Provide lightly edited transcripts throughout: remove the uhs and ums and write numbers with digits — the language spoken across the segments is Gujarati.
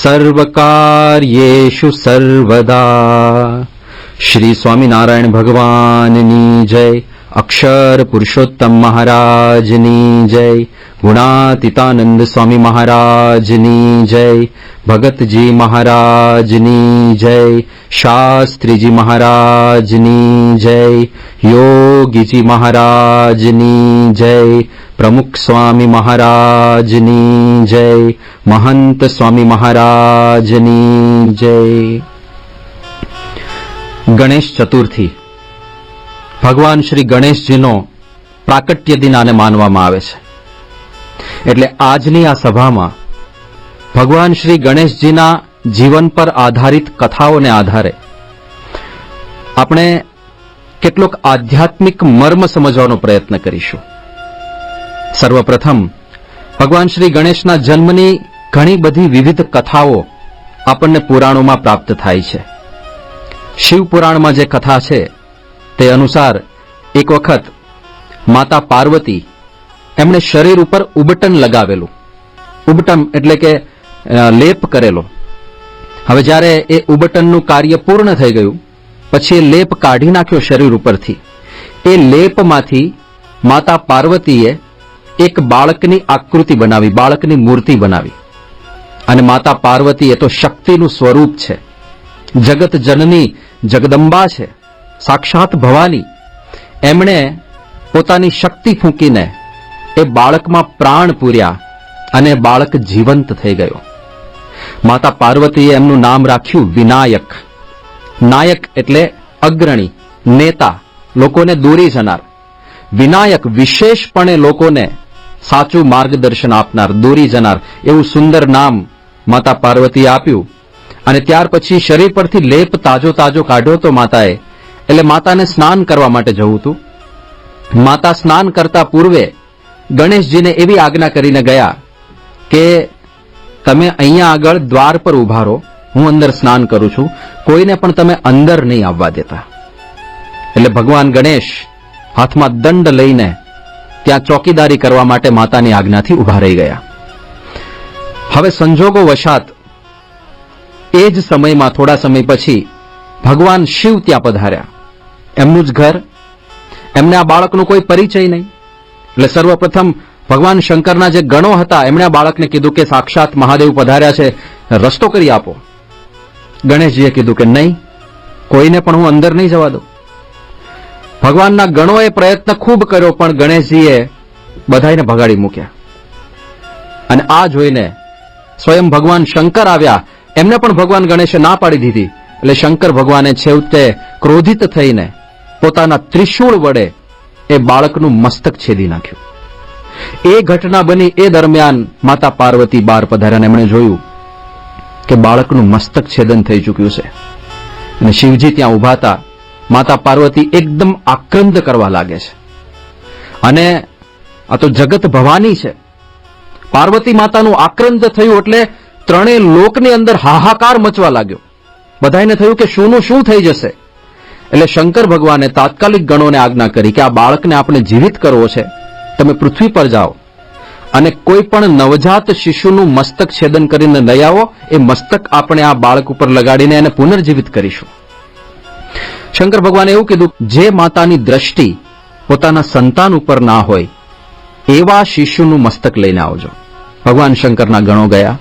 સર્વકાર્યેષુ સર્વદા. શ્રી સ્વામિનારાયણ ભગવાનની જય. અક્ષર પુરુષોત્તમ મહારાજની જય. ગુણાતીતાનંદ સ્વામી મહારાજની જય. ભગતજી મહારાજની જય. શાસ્ત્રીજી મહારાજની જય. યોગીજી મહારાજની જય. પ્રમુખ સ્વામી મહારાજની જય. મહંત સ્વામી મહારાજની જય. ગણેશ ચતુર્થી ભગવાન શ્રી ગણેશજીનો પ્રાકટ્ય દિન આને માનવામાં આવે છે. એટલે આજની આ સભામાં ભગવાન શ્રી ગણેશજીના જીવન પર આધારિત કથાઓને આધારે આપણે કેટલોક આધ્યાત્મિક મર્મ સમજવાનો પ્રયત્ન કરીશું. સર્વપ્રથમ ભગવાન શ્રી ગણેશના જન્મની ઘણી બધી વિવિધ કથાઓ આપણને પુરાણોમાં પ્રાપ્ત થાય છે. શિવ પુરાણમાં જે કથા છે તે અનુસાર એક વખત માતા પાર્વતી એમણે શરીર ઉપર ઉબટન લગાવેલું. ઉબટન એટલે કે લેપ કરેલો. હવે જ્યારે એ ઉબટનનું કાર્ય પૂર્ણ થઈ ગયું પછી એ લેપ કાઢી નાખ્યો શરીર ઉપરથી. એ લેપમાંથી માતા પાર્વતીએ એક બાળકની આકૃતિ બનાવી, બાળકની મૂર્તિ બનાવી. અને માતા પાર્વતી એ તો શક્તિનું સ્વરૂપ છે, જગત જનની જગદંબા છે, સાક્ષાત ભવાની. એમણે પોતાની શક્તિ ફૂંકીને એ બાળકમાં પ્રાણ પૂર્યા અને બાળક જીવંત થઈ ગયો. માતા પાર્વતીએ એમનું નામ રાખ્યું વિનાયક. નાયક એટલે અગ્રણી, નેતા, લોકોને દોરી જનાર. વિનાયક વિશેષપણે લોકોને સાચું માર્ગદર્શન આપનાર, દોરી જનાર એવું સુંદર નામ માતા પાર્વતીએ આપ્યું. અને ત્યાર પછી શરીર પરથી લેપ તાજો તાજો કાઢ્યો તો માતાએ. એટલે માતાને સ્નાન કરવા માટે જવું હતું. માતા સ્નાન કરતા પૂર્વે ગણેશજીને એવી આજ્ઞા કરીને ગયા કે તમે અહીંયા આગળ દ્વાર પર ઉભા રહો, હું અંદર સ્નાન કરું છું, કોઈને પણ તમે અંદર નહીં આવવા દેતા. એટલે ભગવાન ગણેશ હાથમાં દંડ લઈને ત્યાં ચોકીદારી કરવા માટે માતાની આજ્ઞાથી ઉભા રહી ગયા. હવે સંજોગો વશાત એ જ સમયમાં થોડા સમય પછી ભગવાન શિવ ત્યાં પધાર્યા. એમનું જ ઘર, એમને આ બાળકનો કોઈ પરિચય નહીં. એટલે સર્વપ્રથમ ભગવાન શંકરના જે ગણો હતા એમણે આ બાળકને કીધું કે સાક્ષાત મહાદેવ પધાર્યા છે, રસ્તો કરી આપો. ગણેશજીએ કીધું કે નહીં, કોઈને પણ હું અંદર નહીં જવા દઉં. ભગવાનના ગણોએ પ્રયત્ન ખૂબ કર્યો પણ ગણેશજીએ બધાઈને ભગાડી મૂક્યા. અને આ જોઈને સ્વયં ભગવાન શંકર આવ્યા. એમને પણ ભગવાન ગણેશે ના પાડી દીધી. એટલે શંકર ભગવાને છેવટે ક્રોધિત થઈને પોતાના ત્રિશૂળ વડે એ બાળકનું મસ્તક છેદી નાખ્યું. એ ઘટના બની એ દરમિયાન માતા પાર્વતી બહાર પધાર્યા. એમણે જોયું કે બાળકનું મસ્તક છેદન થઈ ચૂક્યું છે. અને શિવજી ત્યાં ઉભા હતા. માતા પાર્વતી એકદમ આક્રંદ કરવા લાગે છે. અને આ તો જગત ભવાની છે. પાર્વતી માતાનું આક્રંદ થયું એટલે ત્રણેય લોકની અંદર હાહાકાર મચવા લાગ્યો. બધાને થયું કે શુંનું શું થઈ જશે. એટલે શંકર ભગવાને તાત્કાલિક ગણોને આજ્ઞા કરી કે આ બાળકને આપણે જીવિત કરવો છે, તમે પૃથ્વી પર જાઓ અને કોઈ પણ નવજાત શિશુનું મસ્તક છેદન કરીને લઈ આવો. એ મસ્તક આપણે આ બાળક ઉપર લગાડીને એને પુનર્જીવિત કરીશું. શંકર ભગવાને એવું કીધું, જે માતાની દ્રષ્ટિ પોતાના સંતાન ઉપર ના હોય એવા શિશુનું મસ્તક લઈને આવજો. ભગવાન શંકરના ગણો ગયા.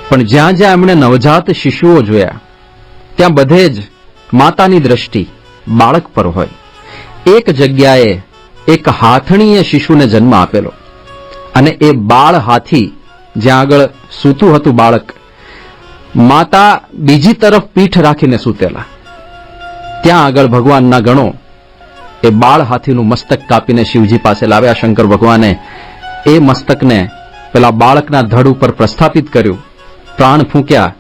પણ જ્યાં જ્યાં એમણે નવજાત શિશુઓ જોયા ત્યાં બધે જ માતાની દ્રષ્ટિ બાળક પર હોય. એક જગ્યાએ એક હાથણીએ શિશુને જન્મ આપેલો અને એ બાળ હાથી જ્યાં આગળ સૂતું હતું બાળક, માતા બીજી તરફ પીઠ રાખીને સૂતેલા. ત્યાં આગળ ભગવાનના ગણો એ બાળ હાથીનું મસ્તક કાપીને શિવજી પાસે લાવ્યા. શંકર ભગવાને એ મસ્તકને પેલા બાળકના ધડ ઉપર પ્રસ્થાપિત કર્યું, પ્રાણ ફૂંક્યા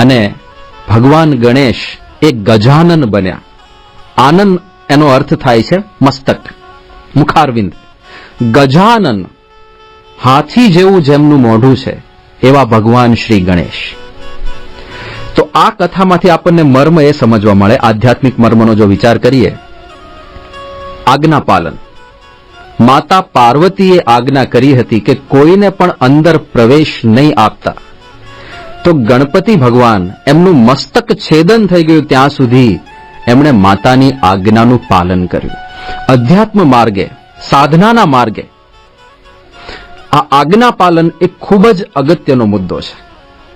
અને ભગવાન ગણેશ એ ગજાનન બન્યા. આનંદ એનો અર્થ થાય છે મસ્તક, મુખારવિંદ. ગજાનન, હાથી જેવું જેમનું મોઢું છે એવા ભગવાન શ્રી ગણેશ. તો આ કથામાંથી આપણને મર્મ એ સમજવા મળે, આધ્યાત્મિક મર્મનો જો વિચાર કરીએ, આજ્ઞા પાલન. માતા પાર્વતીએ આજ્ઞા કરી હતી કે કોઈને પણ અંદર પ્રવેશ નહીં આપતા. તો ગણપતિ ભગવાન એમનું મસ્તક છેદન થઈ ગયું ત્યાં સુધી એમણે માતાની આજ્ઞાનું પાલન કર્યું. અધ્યાત્મ માર્ગે, સાધનાના માર્ગે આ આજ્ઞા પાલન એક ખૂબ જ અગત્યનો મુદ્દો છે.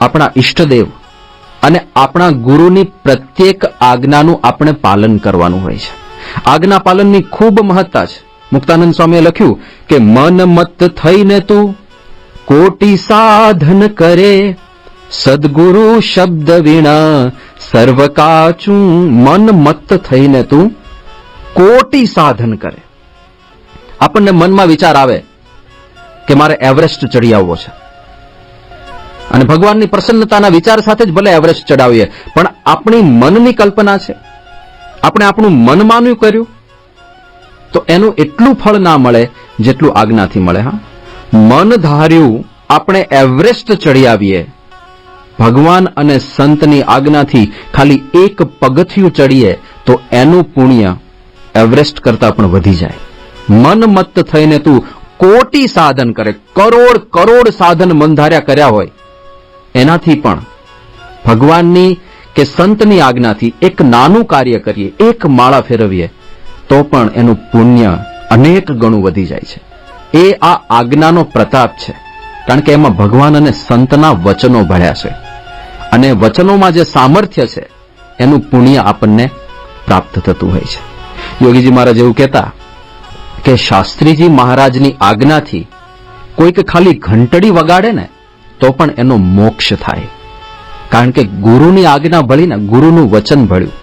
આપણા ઈષ્ટદેવ અને આપણા ગુરુની પ્રત્યેક આજ્ઞાનું આપણે પાલન કરવાનું હોય છે. આજ્ઞા પાલનની ખૂબ મહત્તા છે. મુક્તાનંદ સ્વામીએ લખ્યું કે મન મત થઈને તું કોટી સાધન કરે, સદગુરુ શબ્દ વીણા સર્વ કાચું. મન મત થઈને તું કોટી સાધન કરે. આપણને મનમાં વિચાર આવે કે મારે એવરેસ્ટ ચડી આવવો છે, અને ભગવાનની પ્રસન્નતાના વિચાર સાથે જ ભલે એવરેસ્ટ ચડાવીએ, પણ આપણી મનની કલ્પના છે, આપણે આપણું મન માન્યું કર્યું તો એનું એટલું ફળ ના મળે જેટલું આજ્ઞાથી મળે. હા, મન ધાર્યું આપણે એવરેસ્ટ ચડી આવીએ, ભગવાન અને સંતની આજ્ઞાથી ખાલી એક પગથિયું ચડીએ તો એનું પુણ્ય એવરેસ્ટ કરતા પણ વધી જાય. મન મત થઈને તું કોટી સાધન કરે, કરોડ કરોડ સાધન મન ધાર્યા કર્યા હોય, એનાથી પણ ભગવાનની કે સંતની આજ્ઞાથી એક નાનું કાર્ય કરીએ, એક માળા ફેરવીએ તો પણ એનું પુણ્ય અનેક ગણું વધી જાય છે. એ આ આજ્ઞાનો પ્રતાપ છે, કારણ કે એમાં ભગવાન અને સંતના વચનો ભળ્યા છે, અને વચનોમાં જે સામર્થ્ય છે એનું પુણ્ય આપણને પ્રાપ્ત થતું હોય છે. યોગીજી મહારાજ એવું કહેતા કે શાસ્ત્રીજી મહારાજની આજ્ઞાથી કોઈક ખાલી ઘંટડી વગાડે ને તો પણ એનો મોક્ષ થાય, કારણ કે ગુરુની આજ્ઞા ભળીને, ગુરુનું વચન ભળ્યું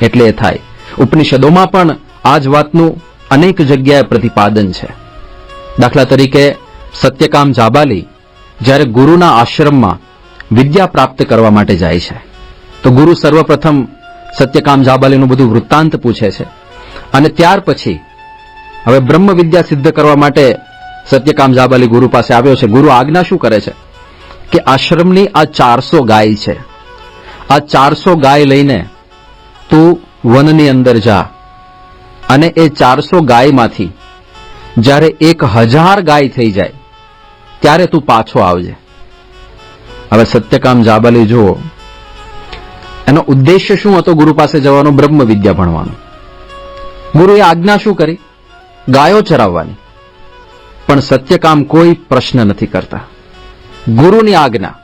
એટલે એ થાય. ઉપનિષદોમાં પણ આ જ વાતનું અનેક જગ્યાએ પ્રતિપાદન છે. દાખલા તરીકે સત્યકામ જાબાલી જ્યારે ગુરુના આશ્રમમાં વિદ્યા પ્રાપ્ત કરવા માટે જાય છે તો ગુરુ સર્વપ્રથમ સત્યકામ જાબાલીનું બધું વૃત્તાંત પૂછે છે, અને ત્યાર પછી હવે બ્રહ્મ વિદ્યા સિદ્ધ કરવા માટે સત્યકામ જાબાલી ગુરુ પાસે આવ્યો છે. ગુરુ આજ્ઞા શું કરે છે કે આશ્રમની આ 400 ગાય છે, આ 400 ગાય લઈને તું વનની અંદર જા, અને એ 400 ગાયમાંથી જ્યારે 1000 ગાય થઈ જાય ત્યારે તું પાછો આવજે. હવે સત્યકામ જાબાલી જુઓ, એનો ઉદ્દેશ્ય શું હતો ગુરુ પાસે જવાનો? બ્રહ્મ વિદ્યા ભણવાનો. ગુરુએ આજ્ઞા શું કરી? ગાયો ચરાવવાની. પણ સત્યકામ કોઈ પ્રશ્ન નથી કરતા. ગુરુની આજ્ઞા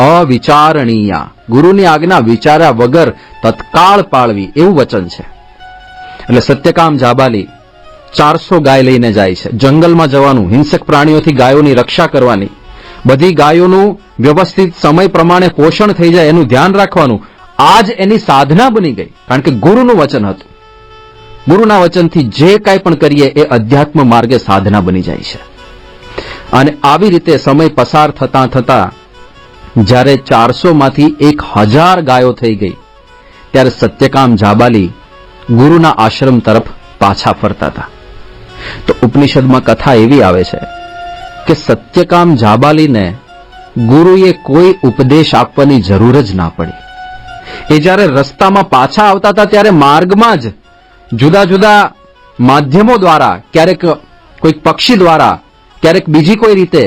અવિચારણીય, ગુરુની આજ્ઞા વિચાર્યા વગર તત્કાળ પાળવી, એવું વચન છે. એટલે સત્યકામ જાબાલી 400 ગાય લઈને જાય છે. જંગલમાં જવાનું, હિંસક પ્રાણીઓથી ગાયોની રક્ષા કરવાની, બધી ગાયોનું વ્યવસ્થિત સમય પ્રમાણે પોષણ થઈ જાય એનું ધ્યાન રાખવાનું. આ જ એની સાધના બની ગઈ, કારણ કે ગુરુનું વચન હતું. ગુરુના વચનથી જે કાંઈ પણ કરીએ એ અધ્યાત્મ માર્ગે સાધના બની જાય છે. અને આવી રીતે સમય પસાર થતા થતા જ્યારે 400 માંથી 1000 ગાયો થઈ ગઈ ત્યારે સત્યકામ જાબાલી ગુરુના આશ્રમ તરફ પાછા ફરતા હતા. તો ઉપનિષદમાં કથા એવી આવે છે કે સત્યકામ જાબાલીને ગુરુએ કોઈ ઉપદેશ આપવાની જરૂર જ ના પડી. એ જ્યારે રસ્તામાં પાછા આવતા હતા ત્યારે માર્ગમાં જ જુદા જુદા માધ્યમો દ્વારા, ક્યારેક કોઈક પક્ષી દ્વારા, ક્યારેક બીજી કોઈ રીતે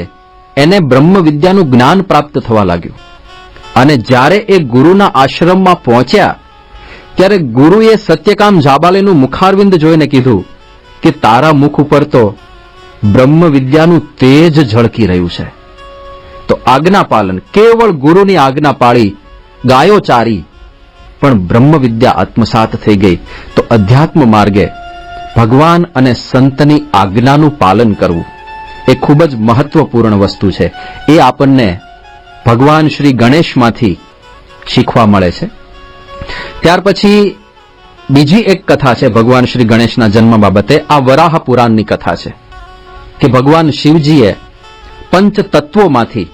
એને બ્રહ્મ વિદ્યાનું જ્ઞાન પ્રાપ્ત થવા લાગ્યું. અને જ્યારે એ ગુરુના આશ્રમમાં પહોંચ્યા ત્યારે ગુરુએ સત્યકામ જાબાલીનું મુખારવિંદ જોઈને કીધું કે તારા મુખ ઉપર તો બ્રહ્મ વિદ્યાનું તેજ ઝળકી રહ્યું છે. તો આજ્ઞા પાલન, કેવળ ગુરુની આજ્ઞા પાળી ગાયો ચારી પણ બ્રહ્મ વિદ્યા આત્મસાત થઈ ગઈ. તો અધ્યાત્મ માર્ગે ભગવાન અને સંતની આજ્ઞાનું પાલન કરવું એ ખૂબ જ મહત્વપૂર્ણ વસ્તુ છે. એ આપણને ભગવાન શ્રી ગણેશમાંથી શીખવા મળે છે. ત્યાર પછી બીજી એક કથા છે ભગવાન શ્રી ગણેશના જન્મ બાબતે. આ વરાહ પુરાણની કથા છે કે ભગવાન શિવજીએ પંચ તત્વોમાંથી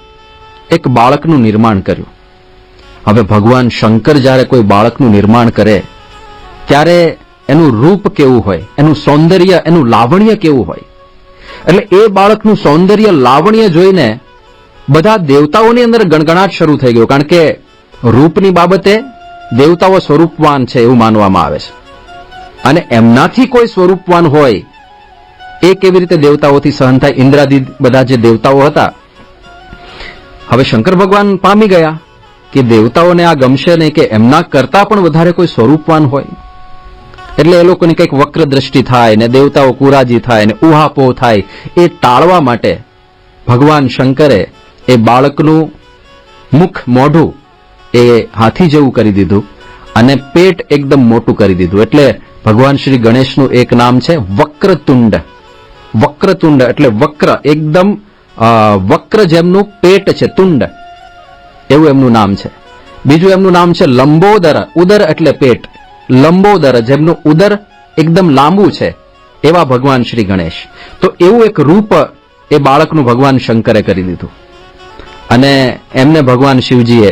એક બાળકનું નિર્માણ કર્યું. હવે ભગવાન શંકર જ્યારે કોઈ બાળકનું નિર્માણ કરે ત્યારે એનું રૂપ કેવું હોય, એનું સૌંદર્ય, એનું લાવણ્ય કેવું હોય. એટલે એ બાળકનું સૌંદર્ય, લાવણ્ય જોઈને બધા દેવતાઓની અંદર ગણગણાટ શરૂ થઈ ગયો, કારણ કે રૂપની બાબતે દેવતાઓ સ્વરૂપવાન છે એવું માનવામાં આવે છે. અને એમનાથી કોઈ સ્વરૂપવાન હોય એ કેવી રીતે દેવતાઓથી સહન થાય? ઇન્દ્રાદિ બધા જે દેવતાઓ હતા હવે શંકર ભગવાન પામી ગયા કે દેવતાઓને આ ગમશે નહીં, કે એમના કરતા પણ વધારે કોઈ સ્વરૂપવાન હોય, એટલે એ લોકોની કંઈક વક્ર દ્રષ્ટિ થાય ને દેવતાઓ કુરાજી થાય ને ઉહાપોહ થાય. એ ટાળવા માટે ભગવાન શંકરે એ બાળકનું મુખ મોઢું એ હાથી જેવું કરી દીધું અને પેટ એકદમ મોટું કરી દીધું. એટલે ભગવાન શ્રી ગણેશનું એક નામ છે વક્રતુંડ. વક્રતુંડ એટલે વક્ર, એકદમ વક્ર જેમનું પેટ છે, તુંડ એવું એમનું નામ છે. બીજું એમનું નામ છે લંબોદર. ઉદર એટલે પેટ. લંબોદર જેમનું ઉદર એકદમ લાંબુ છે, એવા ભગવાન શ્રી ગણેશ. તો એવું એક રૂપ એ બાળકનું ભગવાન શંકરે કરી દીધું. અને એમને ભગવાન શિવજીએ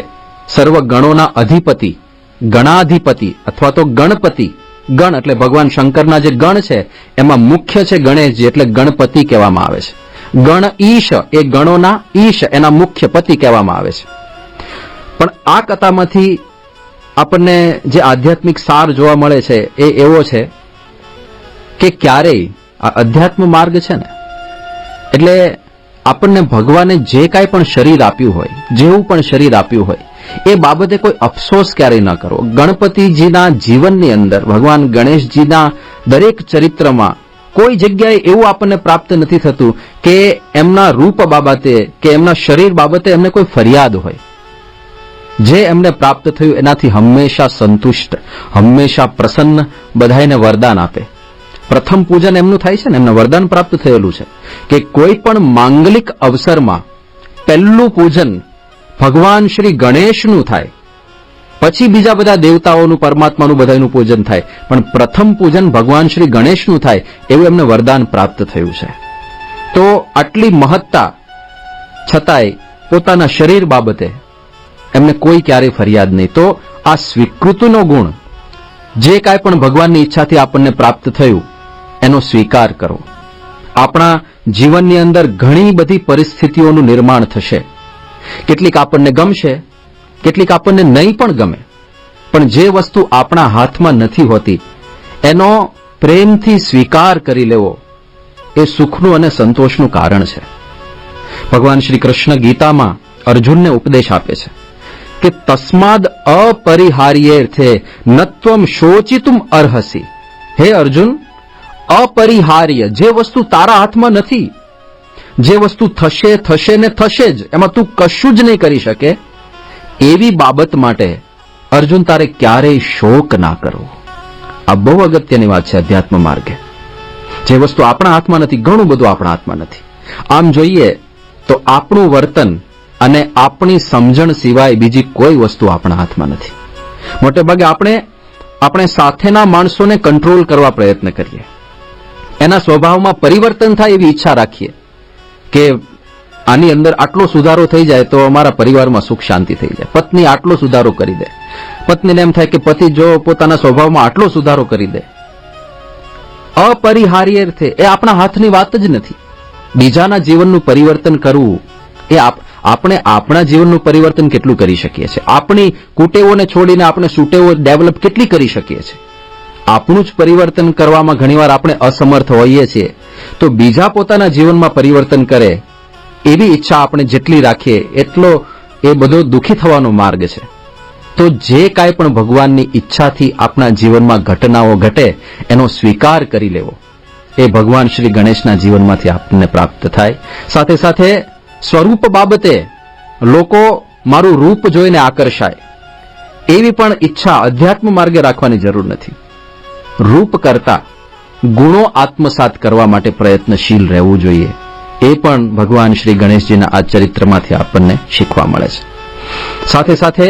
સર્વ ગણોના અધિપતિ, ગણાધિપતિ અથવા તો ગણપતિ, ગણ એટલે ભગવાન શંકરના જે ગણ છે એમાં મુખ્ય છે ગણેશજી, એટલે ગણપતિ કહેવામાં આવે છે. ગણ ઈશ એ ગણોના ઈશ, એના મુખ્ય પતિ કહેવામાં આવે છે. પણ આ કથામાંથી આપણને જે આધ્યાત્મિક સાર જોવા મળે છે એ એવો છે કે ક્યારેય આ અધ્યાત્મ માર્ગ છે ને, એટલે આપણને ભગવાને જે કાંઈ પણ શરીર આપ્યું હોય, જેવું પણ શરીર આપ્યું હોય, એ બાબતે કોઈ અફસોસ ક્યારેય ન કરવો. ગણપતિજીના જીવનની અંદર, ભગવાન ગણેશજીના દરેક ચરિત્રમાં કોઈ જગ્યાએ એવું આપણને પ્રાપ્ત નથી થતું કે એમના રૂપ બાબતે કે એમના શરીર બાબતે એમને કોઈ ફરિયાદ હોય. જે એમને પ્રાપ્ત થયું એનાથી હંમેશા સંતુષ્ટ, હંમેશા પ્રસન્ન, બધાને વરદાન આપે. પ્રથમ પૂજન એમનું થાય છે ને, એમને વરદાન પ્રાપ્ત થયેલું છે કે કોઈ પણ માંગલિક અવસરમાં પહેલું પૂજન ભગવાન શ્રી ગણેશનું થાય, પછી બીજા બધા દેવતાઓનું, પરમાત્માનું બધાનું પૂજન થાય, પણ પ્રથમ પૂજન ભગવાન શ્રી ગણેશનું થાય એવું એમને વરદાન પ્રાપ્ત થયું છે. તો આટલી મહત્તા છતાંય પોતાના શરીર બાબતે એમને કોઈ ક્યારેય ફરિયાદ નહીં. તો આ સ્વીકૃતિનો ગુણ, જે કાંઈ પણ ભગવાનની ઈચ્છાથી આપણને પ્રાપ્ત થયું એનો સ્વીકાર કરો. આપણા જીવનની અંદર ઘણી બધી પરિસ્થિતિઓનું નિર્માણ થશે. કેટલીક આપણને ગમશે, કેટલીક આપણને નહીં પણ ગમે, પણ જે વસ્તુ આપણા હાથમાં નથી હોતી એનો પ્રેમથી સ્વીકાર કરી લેવો એ સુખનું અને સંતોષનું કારણ છે. ભગવાન શ્રી કૃષ્ણ ગીતામાં અર્જુનને ઉપદેશ આપે છે કે તસ્માદ અપરિહાર્યેર્થે નત્વમ શોચિતુમ અર્હસી. હે અર્જુન, અપરિહાર્ય, જે વસ્તુ તારા હાથમાં નથી, જે વસ્તુ થશે થશે ને થશે જ, એમાં તું કશું જ નહીં કરી શકે, એવી બાબત માટે અર્જુન તારે ક્યારેય શોક ના કરવો. આ બહુ અગત્યની વાત છે અધ્યાત્મ માર્ગે. જે વસ્તુ આપણા હાથમાં નથી, ઘણું બધું આપણા હાથમાં નથી. આમ જોઈએ તો આપણું વર્તન અને આપણી સમજણ સિવાય બીજી કોઈ વસ્તુ આપણા હાથમાં નથી. મોટે ભાગે આપણે સાથેના માણસોને કંટ્રોલ કરવા પ્રયત્ન કરીએ, એના સ્વભાવમાં પરિવર્તન થાય એવી ઈચ્છા રાખીએ કે આની અંદર આટલો સુધારો થઈ જાય તો અમારા પરિવારમાં સુખ શાંતિ થઈ જાય. પત્ની આટલો સુધારો કરી દે, પત્નીને એમ થાય કે પતિ જો પોતાના સ્વભાવમાં આટલો સુધારો કરી દે. અપરિહાર્ય અર્થે એ આપણા હાથની વાત જ નથી. બીજાના જીવનનું પરિવર્તન કરવું એ આપણે આપણા જીવનનું પરિવર્તન કેટલું કરી શકીએ છીએ? આપણી કુટેવોને છોડીને આપણે સુટેવો ડેવલપ કેટલી કરી શકીએ છીએ? આપણું જ પરિવર્તન કરવામાં ઘણીવાર આપણે અસમર્થ હોઈએ છીએ. તો બીજા પોતાના જીવનમાં પરિવર્તન કરે એવી ઈચ્છા આપણે જેટલી રાખીએ એટલો એ બધો દુઃખી થવાનો માર્ગ છે. તો જે કાંઈ પણ ભગવાનની ઈચ્છાથી આપણા જીવનમાં ઘટનાઓ ઘટે એનો સ્વીકાર કરી લેવો એ ભગવાન શ્રી ગણેશના જીવનમાંથી આપણને પ્રાપ્ત થાય. સાથે સાથે સ્વરૂપ બાબતે લોકો મારું રૂપ જોઈને આકર્ષાય એવી પણ ઈચ્છા અધ્યાત્મ માર્ગે રાખવાની જરૂર નથી. રૂપ કરતા ગુણો આત્મસાત કરવા માટે પ્રયત્નશીલ રહેવું જોઈએ. એ પણ ભગવાન શ્રી ગણેશજીના આ ચરિત્રમાંથી આપણને શીખવા મળે છે. સાથે સાથે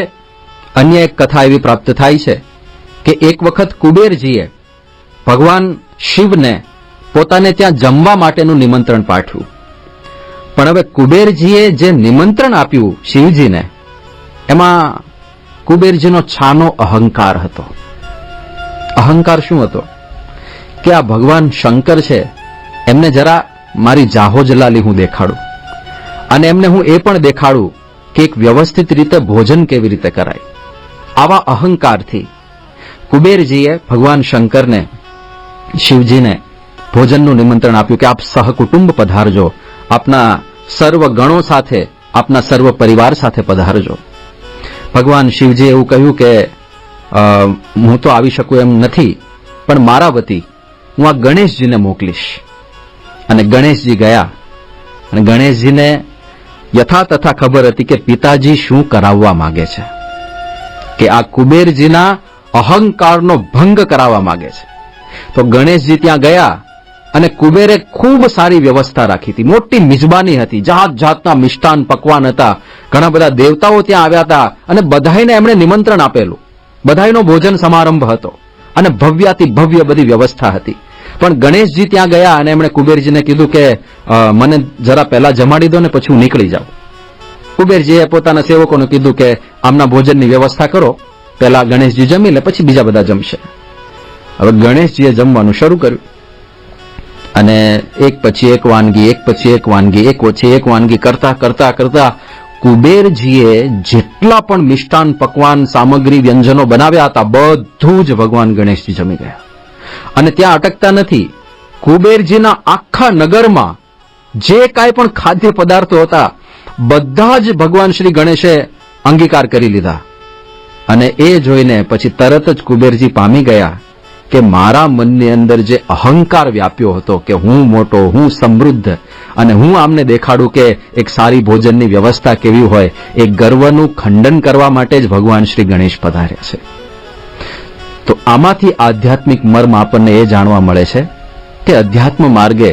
અન્ય એક કથા એવી પ્રાપ્ત થાય છે કે એક વખત કુબેરજીએ ભગવાન શિવને પોતાને ત્યાં જમવા માટેનું નિમંત્રણ પાઠવ્યું. પણ હવે કુબેરજીએ જે નિમંત્રણ આપ્યું શિવજીને, એમાં કુબેરજીનો છાનો અહંકાર હતો. અહંકાર શું હતો કે આ ભગવાન શંકર છે એમને જરા મારી જાહો જલાલી હું દેખાડું, અને એમને હું એ પણ દેખાડું કે એક વ્યવસ્થિત રીતે ભોજન કેવી રીતે કરાય. આવા અહંકારથી કુબેરજીએ ભગવાન શંકરને, શિવજીને ભોજનનું નિમંત્રણ આપ્યું કે આપ સહકુટુંબ પધારજો, આપના સર્વ ગણો સાથે આપના સર્વ પરિવાર સાથે પધારજો. ભગવાન શિવજીએ એવું કહ્યું કે હું તો આવી શકું એમ નથી, પણ મારા વતી હું આ ગણેશજીને મોકલીશ. અને ગણેશજી ગયા અને ગણેશજીને યથાતથા ખબર હતી કે પિતાજી શું કરાવવા માંગે છે, કે આ કુબેરજીના અહંકારનો ભંગ કરાવવા માંગે છે. તો ગણેશજી ત્યાં ગયા અને કુબેરે ખૂબ સારી વ્યવસ્થા રાખી હતી. મોટી મિજબાની હતી, જાત જાતના મિષ્ટાન પકવાન હતા, ઘણા બધા દેવતાઓ ત્યાં આવ્યા હતા અને બધાઈને એમણે નિમંત્રણ આપેલું. બધાયનો ભોજન સમારંભ હતો અને ભવ્યાતિ ભવ્ય બધી વ્યવસ્થા હતી. પણ ગણેશજી ત્યાં ગયા અને એમણે કુબેરજીને કીધું કે મને જરા પહેલા જમાડી દો ને પછી હું નીકળી જાઉં. કુબેરજીએ પોતાના સેવકોને કીધું કે આમના ભોજનની વ્યવસ્થા કરો, પહેલા ગણેશજી જમી લે પછી બીજા બધા જમશે. હવે ગણેશજીએ જમવાનું શરૂ કર્યું અને એક પછી એક વાનગી, એક પછી એક વાનગી, એક પછી એક વાનગી કરતા કરતા કરતા કુબેરજીએ જેટલા પણ મિષ્ટાન પકવાન સામગ્રી વ્યંજનો બનાવ્યા હતા બધું જ ભગવાન ગણેશજી જમી ગયા. અને ત્યાં અટકતા નથી, કુબેરજીના આખા નગરમાં જે કાંઈ પણ ખાદ્ય પદાર્થો હતા બધા જ ભગવાન શ્રી ગણેશે અંગીકાર કરી લીધા. અને એ જોઈને પછી તરત જ કુબેરજી પામી ગયા કે મારા મનની અંદર જે અહંકાર વ્યાપ્યો હતો કે હું મોટો, હું સમૃદ્ધ અને હું આમને દેખાડું કે એક સારી ભોજનની વ્યવસ્થા કેવી હોય, એ ગર્વનું ખંડન કરવા માટે જ ભગવાન શ્રી ગણેશ પધાર્યા છે. તો આમાંથી આધ્યાત્મિક મર્મ આપણને એ જાણવા મળે છે કે અધ્યાત્મ માર્ગે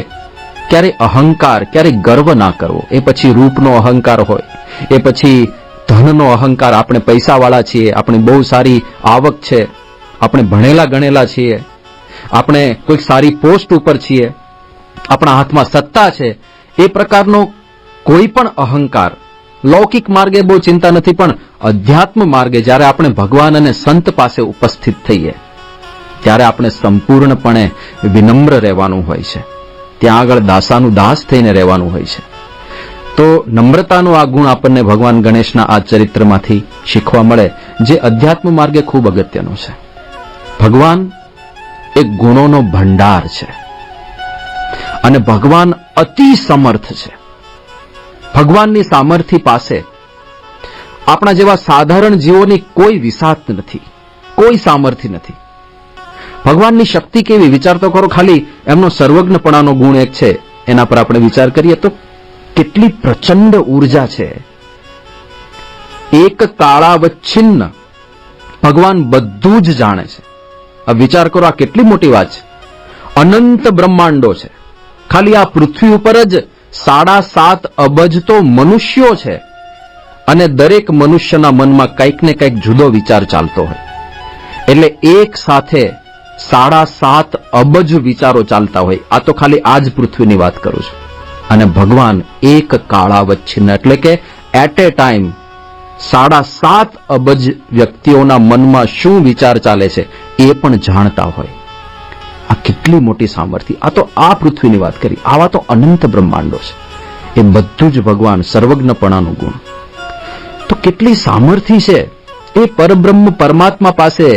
ક્યારેય અહંકાર, ક્યારેય ગર્વ ના કરવો. એ પછી રૂપનો અહંકાર હોય, એ પછી ધનનો અહંકાર, આપણે પૈસાવાળા છીએ, આપણી બહુ સારી આવક છે, આપણે ભણેલા ગણેલા છીએ, આપણે કોઈક સારી પોસ્ટ ઉપર છીએ, આપણા હાથમાં સત્તા છે, એ પ્રકારનો કોઈ પણ અહંકાર લૌકિક માર્ગે બહુ ચિંતા નથી, પણ અધ્યાત્મ માર્ગે જ્યારે આપણે ભગવાન અને સંત પાસે ઉપસ્થિત થઈએ ત્યારે આપણે સંપૂર્ણપણે વિનમ્ર રહેવાનું હોય છે. ત્યાં આગળ દાસાનું દાસ થઈને રહેવાનું હોય છે. તો નમ્રતાનો આ ગુણ આપણને ભગવાન ગણેશના આ ચરિત્રમાંથી શીખવા મળે, જે અધ્યાત્મ માર્ગે ખૂબ અગત્યનો છે. ભગવાન એક ગુણોનો ભંડાર છે અને ભગવાન અતિ સમર્થ છે. ભગવાનની સામર્થ્ય પાસે આપણા જેવા સાધારણ જીવોની કોઈ વિસાત નથી, કોઈ સામર્થ્ય નથી. ભગવાનની શક્તિ કેવી વિચાર તો કરો. ખાલી એમનો સર્વજ્ઞપણાનો ગુણ એક છે, એના પર આપણે વિચાર કરીએ તો કેટલી પ્રચંડ ઉર્જા છે. એક તાળાવચ્છિન્ન ભગવાન બધું જ જાણે છે. આ વિચાર કરો, આ કેટલી મોટી વાત છે. અનંત બ્રહ્માંડો છે. ખાલી આ પૃથ્વી ઉપર જ 7.5 અબજ તો મનુષ્યો છે અને દરેક મનુષ્યના મનમાં કંઈક ને કંઈક જુદો વિચાર ચાલતો હોય. એટલે એક સાથે 7.5 અબજ વિચારો ચાલતા હોય. આ તો ખાલી આ જ પૃથ્વીની વાત કરું છું. અને ભગવાન એક કાળાવચ્છિન્ન એટલે કે એટ એ ટાઈમ 7.5 અબજ વ્યક્તિઓના મનમાં શું વિચાર ચાલે છે એ પણ જાણતા હોય. આ કેટલી મોટી સામર્થ્ય. આ તો આ પૃથ્વીની વાત કરી, આવા તો અનંત બ્રહ્માંડો છે. એ બધું જ ભગવાન સર્વજ્ઞપણાનું ગુણ. તો કેટલી સામર્થ્ય છે એ પરબ્રહ્મ પરમાત્મા પાસે.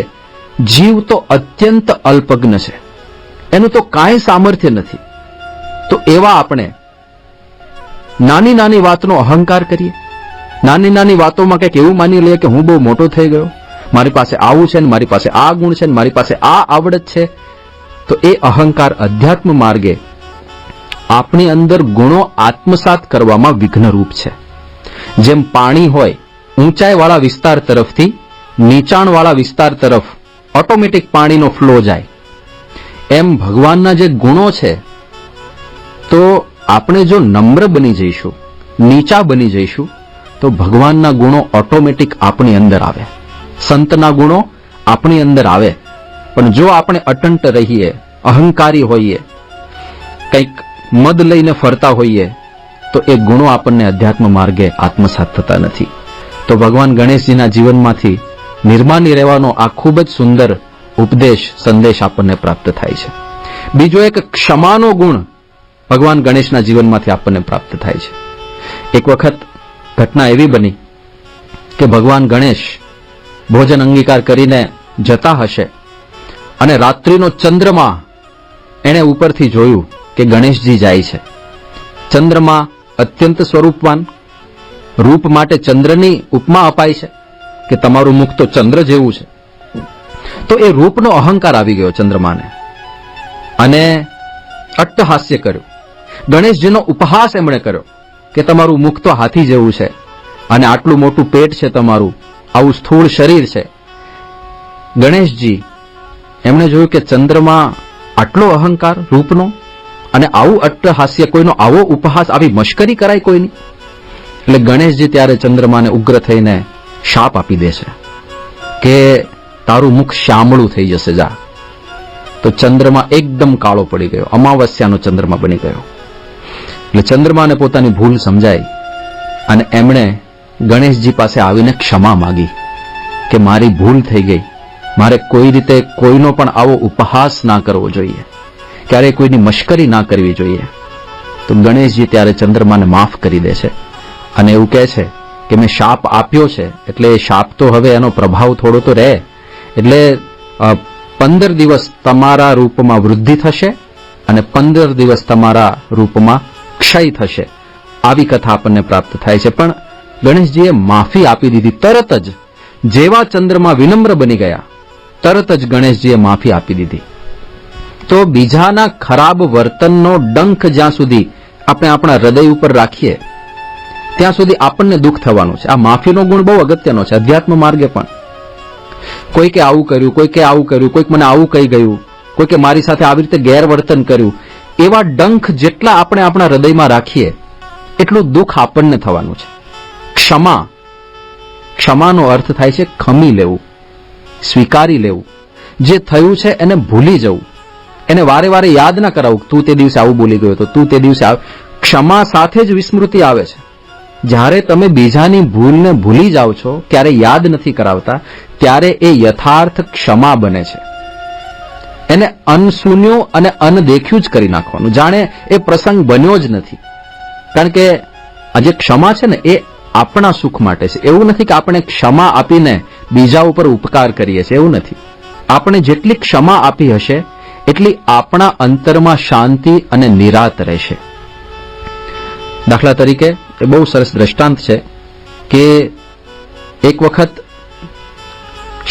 જીવ તો અત્યંત અલ્પજ્ઞ છે, એનું તો કાંઈ સામર્થ્ય નથી. તો એવા આપણે નાની નાની વાતનો અહંકાર કરીએ, નાની નાની વાતોમાં કંઈક એવું માની લઈએ કે હું બહુ મોટો થઈ ગયો, મારી પાસે આવું છે ને મારી પાસે આ ગુણ છે ને મારી પાસે આ આવડત છે. તો એ અહંકાર અધ્યાત્મ માર્ગે આપણી અંદર ગુણો આત્મસાત કરવામાં વિઘ્નરૂપ છે. જેમ પાણી હોય, ઊંચાઈવાળા વિસ્તાર તરફથી નીચાણવાળા વિસ્તાર તરફ ઓટોમેટિક પાણીનો ફ્લો જાય, એમ ભગવાનના જે ગુણો છે, તો આપણે જો નમ્ર બની જઈશું, નીચા બની જઈશું, તો ભગવાનના ગુણો ઓટોમેટિક આપણી અંદર આવે, સંતના ગુણો આપણી અંદર આવે. પણ જો આપણે અટંટ રહીએ, અહંકારી હોઈએ, કંઈક મદ લઈને ફરતા હોઈએ, તો એ ગુણો આપણને અધ્યાત્મ માર્ગે આત્મસાત થતા નથી. તો ભગવાન ગણેશજીના જીવનમાંથી નિર્માની રહેવાનો આ ખૂબ જ સુંદર ઉપદેશ, સંદેશ આપણને પ્રાપ્ત થાય છે. બીજો એક ક્ષમાનો ગુણ ભગવાન ગણેશના જીવનમાંથી આપણને પ્રાપ્ત થાય છે. એક વખત ઘટના એવી બની કે ભગવાન ગણેશ ભોજન અંગીકાર કરીને જતા હશે અને રાત્રિનો ચંદ્રમા એણે ઉપરથી જોયું કે ગણેશજી જાય છે. ચંદ્રમા અત્યંત સ્વરૂપવાન રૂપ માટે ચંદ્રની ઉપમા અપાય છે કે તમારું મુખ તો ચંદ્ર જેવું છે. તો એ રૂપનો અહંકાર આવી ગયો ચંદ્રમાને અને અટ્ટહાસ્ય કર્યું. ગણેશજીનો ઉપહાસ એમણે કર્યો કે તમારું મુખ તો હાથી જેવું છે અને આટલું મોટું પેટ છે તમારું, આવું સ્થૂળ શરીર છે. ગણેશજી એમણે જોયું કે ચંદ્રમાં આટલો અહંકાર રૂપનો અને આવું અટ્ટહાસ્ય, કોઈનો આવો ઉપહાસ, આવી મશ્કરી કરાય કોઈની. એટલે ગણેશજી ત્યારે ચંદ્રમાને ઉગ્ર થઈને શાપ આપી દે છે કે તારું મુખ શ્યામળું થઈ જશે, જા. તો ચંદ્રમા એકદમ કાળો પડી ગયો, અમાવસ્યાનો ચંદ્રમા બની ગયો. એટલે ચંદ્રમાને પોતાની ભૂલ સમજાઈ અને એમણે ગણેશજી પાસે આવીને ક્ષમા માંગી કે મારી ભૂલ થઈ ગઈ, મારે કોઈ રીતે કોઈનો પણ આવો ઉપહાસ ના કરવો જોઈએ, ક્યારેય કોઈની મશ્કરી ના કરવી જોઈએ. તો ગણેશજી ત્યારે ચંદ્રમાને માફ કરી દે છે અને એવું કહે છે કે મેં શાપ આપ્યો છે એટલે એ શાપ તો હવે એનો પ્રભાવ થોડો તો રહે, એટલે 15 દિવસ તમારા રૂપમાં વૃદ્ધિ થશે અને 15 દિવસ તમારા રૂપમાં ક્ષય થશે. આવી કથા આપણને પ્રાપ્ત થાય છે. પણ ગણેશજીએ માફી આપી દીધી તરત જ. જેવા ચંદ્રમા વિનમ્ર બની ગયા તરત જ ગણેશજીએ માફી આપી દીધી. તો બીજાના ખરાબ વર્તનનો ડંખ જ્યાં સુધી આપણે આપણા હૃદય ઉપર રાખીએ ત્યાં સુધી આપણને દુઃખ થવાનું છે. આ માફીનો ગુણ બહુ અગત્યનો છે અધ્યાત્મ માર્ગે પણ. કોઈકે આવું કર્યું, કોઈકે આવું કર્યું, કોઈક મને આવું કહી ગયું, કોઈકે મારી સાથે આવી રીતે ગેરવર્તન કર્યું, એવા ડંખ જેટલા આપણે આપણા હૃદયમાં રાખીએ એટલું દુઃખ આપણને થવાનું છે. ક્ષમા, ક્ષમાનો અર્થ થાય છે ખમી લેવું, સ્વીકારી લેવું. જે થયું છે એને ભૂલી જવું, એને વારે વારે યાદ ના કરાવું તું તે દિવસે આવું બોલી ગયો હતો, તું તે દિવસે ક્ષમા સાથે જ વિસ્મૃતિ આવે છે. જ્યારે તમે બીજાની ભૂલને ભૂલી જાઓ છો, ક્યારે યાદ નથી કરાવતા, ત્યારે એ યથાર્થ ક્ષમા બને છે. એને અનસુન્યું અને અનદેખ્યું જ કરી નાખવાનું, જાણે એ પ્રસંગ બન્યો જ નથી. કારણ કે આ જે ક્ષમા છે ને એ આપણા સુખ માટે છે. એવું નથી કે આપણે ક્ષમા આપીને બીજા ઉપર ઉપકાર કરીએ છીએ, એવું નથી. આપણે જેટલી ક્ષમા આપી હશે એટલી આપણા અંતરમાં શાંતિ અને નિરાત રહેશે. દાખલા તરીકે એ બહુ સરસ દ્રષ્ટાંત છે કે એક વખત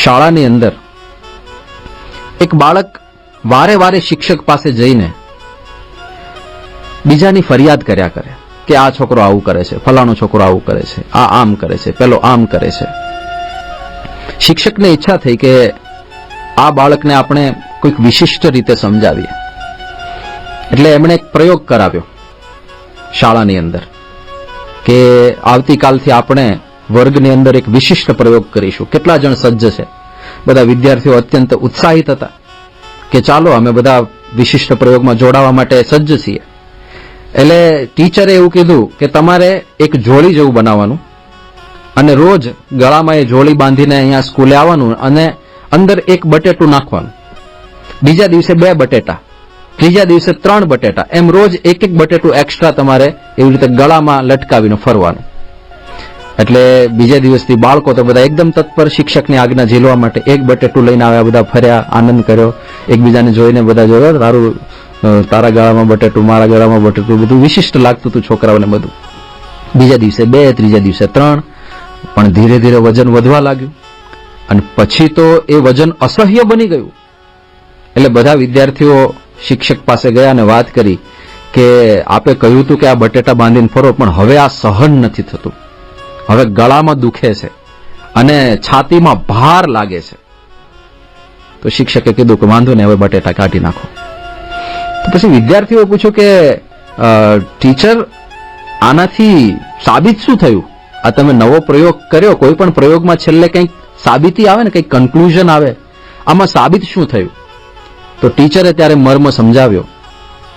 શાળાની અંદર એક બાળક વારે વારે શિક્ષક પાસે જઈને બીજાની ફરિયાદ કર્યા કરે કે આ છોકરો આવું કરે છે, ફલાણો છોકરો આવું કરે છે, આ આમ કરે છે, પેલો આમ કરે છે. શિક્ષકને ઈચ્છા થઈ કે આ બાળકને આપણે કોઈક વિશિષ્ટ રીતે સમજાવીએ. એટલે એમણે એક પ્રયોગ કરાવ્યો શાળાની અંદર કે આવતીકાલથી આપણે વર્ગની અંદર એક વિશિષ્ટ પ્રયોગ કરીશું. કેટલા જણ સજ્જ છે? બધા વિદ્યાર્થીઓ અત્યંત ઉત્સાહિત હતા કે ચાલો અમે બધા વિશિષ્ટ પ્રયોગમાં જોડાવા માટે સજ્જ છીએ. એટલે ટીચરે એવું કીધું કે તમારે એક જોડી જેવું બનાવવાનું અને રોજ ગળામાં એ જોડી બાંધીને અહીંયા સ્કૂલે આવવાનું અને અંદર એક બટેટું નાખવાનું. બીજા દિવસે 2 બટેટા, ત્રીજા દિવસે 3 બટેટા, એમ રોજ એક એક બટેટું એક્સ્ટ્રા તમારે એવી રીતે ગળામાં લટકાવીને ફરવાનું. એટલે બીજા દિવસથી બાળકો તો બધા એકદમ તત્પર શિક્ષકની આજ્ઞા ઝીલવા માટે. એક બટેટું લઈને આવ્યા, બધા ફર્યા, આનંદ કર્યો, એકબીજાને જોઈને બધા જોયો તારું તારા ગળામાં બટેટું, મારા ગળામાં બટેટું, બધું વિશિષ્ટ લાગતું હતું છોકરાઓને બધું. બીજા દિવસે 2, ત્રીજા દિવસે 3, પણ ધીરે ધીરે વજન વધવા લાગ્યું અને પછી તો એ વજન અસહ્ય બની ગયું. એટલે બધા વિદ્યાર્થીઓ શિક્ષક પાસે ગયા અને વાત કરી કે આપે કહ્યું હતું કે આ બટેટા બાંધીને ફરો, પણ હવે આ સહન નથી થતું, હવે ગળામાં દુખે છે અને છાતીમાં ભાર લાગે છે. તો શિક્ષકે કીધું કે વાંધો નહીં, હવે બટેટા કાઢી નાખો. તો પછી વિદ્યાર્થીઓએ પૂછ્યું કે ટીચર આનાથી સાબિત શું થયું? આ તમે નવો પ્રયોગ કર્યો, કોઈ પણ પ્રયોગમાં છેલ્લે કંઈક સાબિતી આવે ને, કંઈક કન્ક્લુઝન આવે, આમાં સાબિત શું થયું? તો ટીચરે ત્યારે મર્મ સમજાવ્યો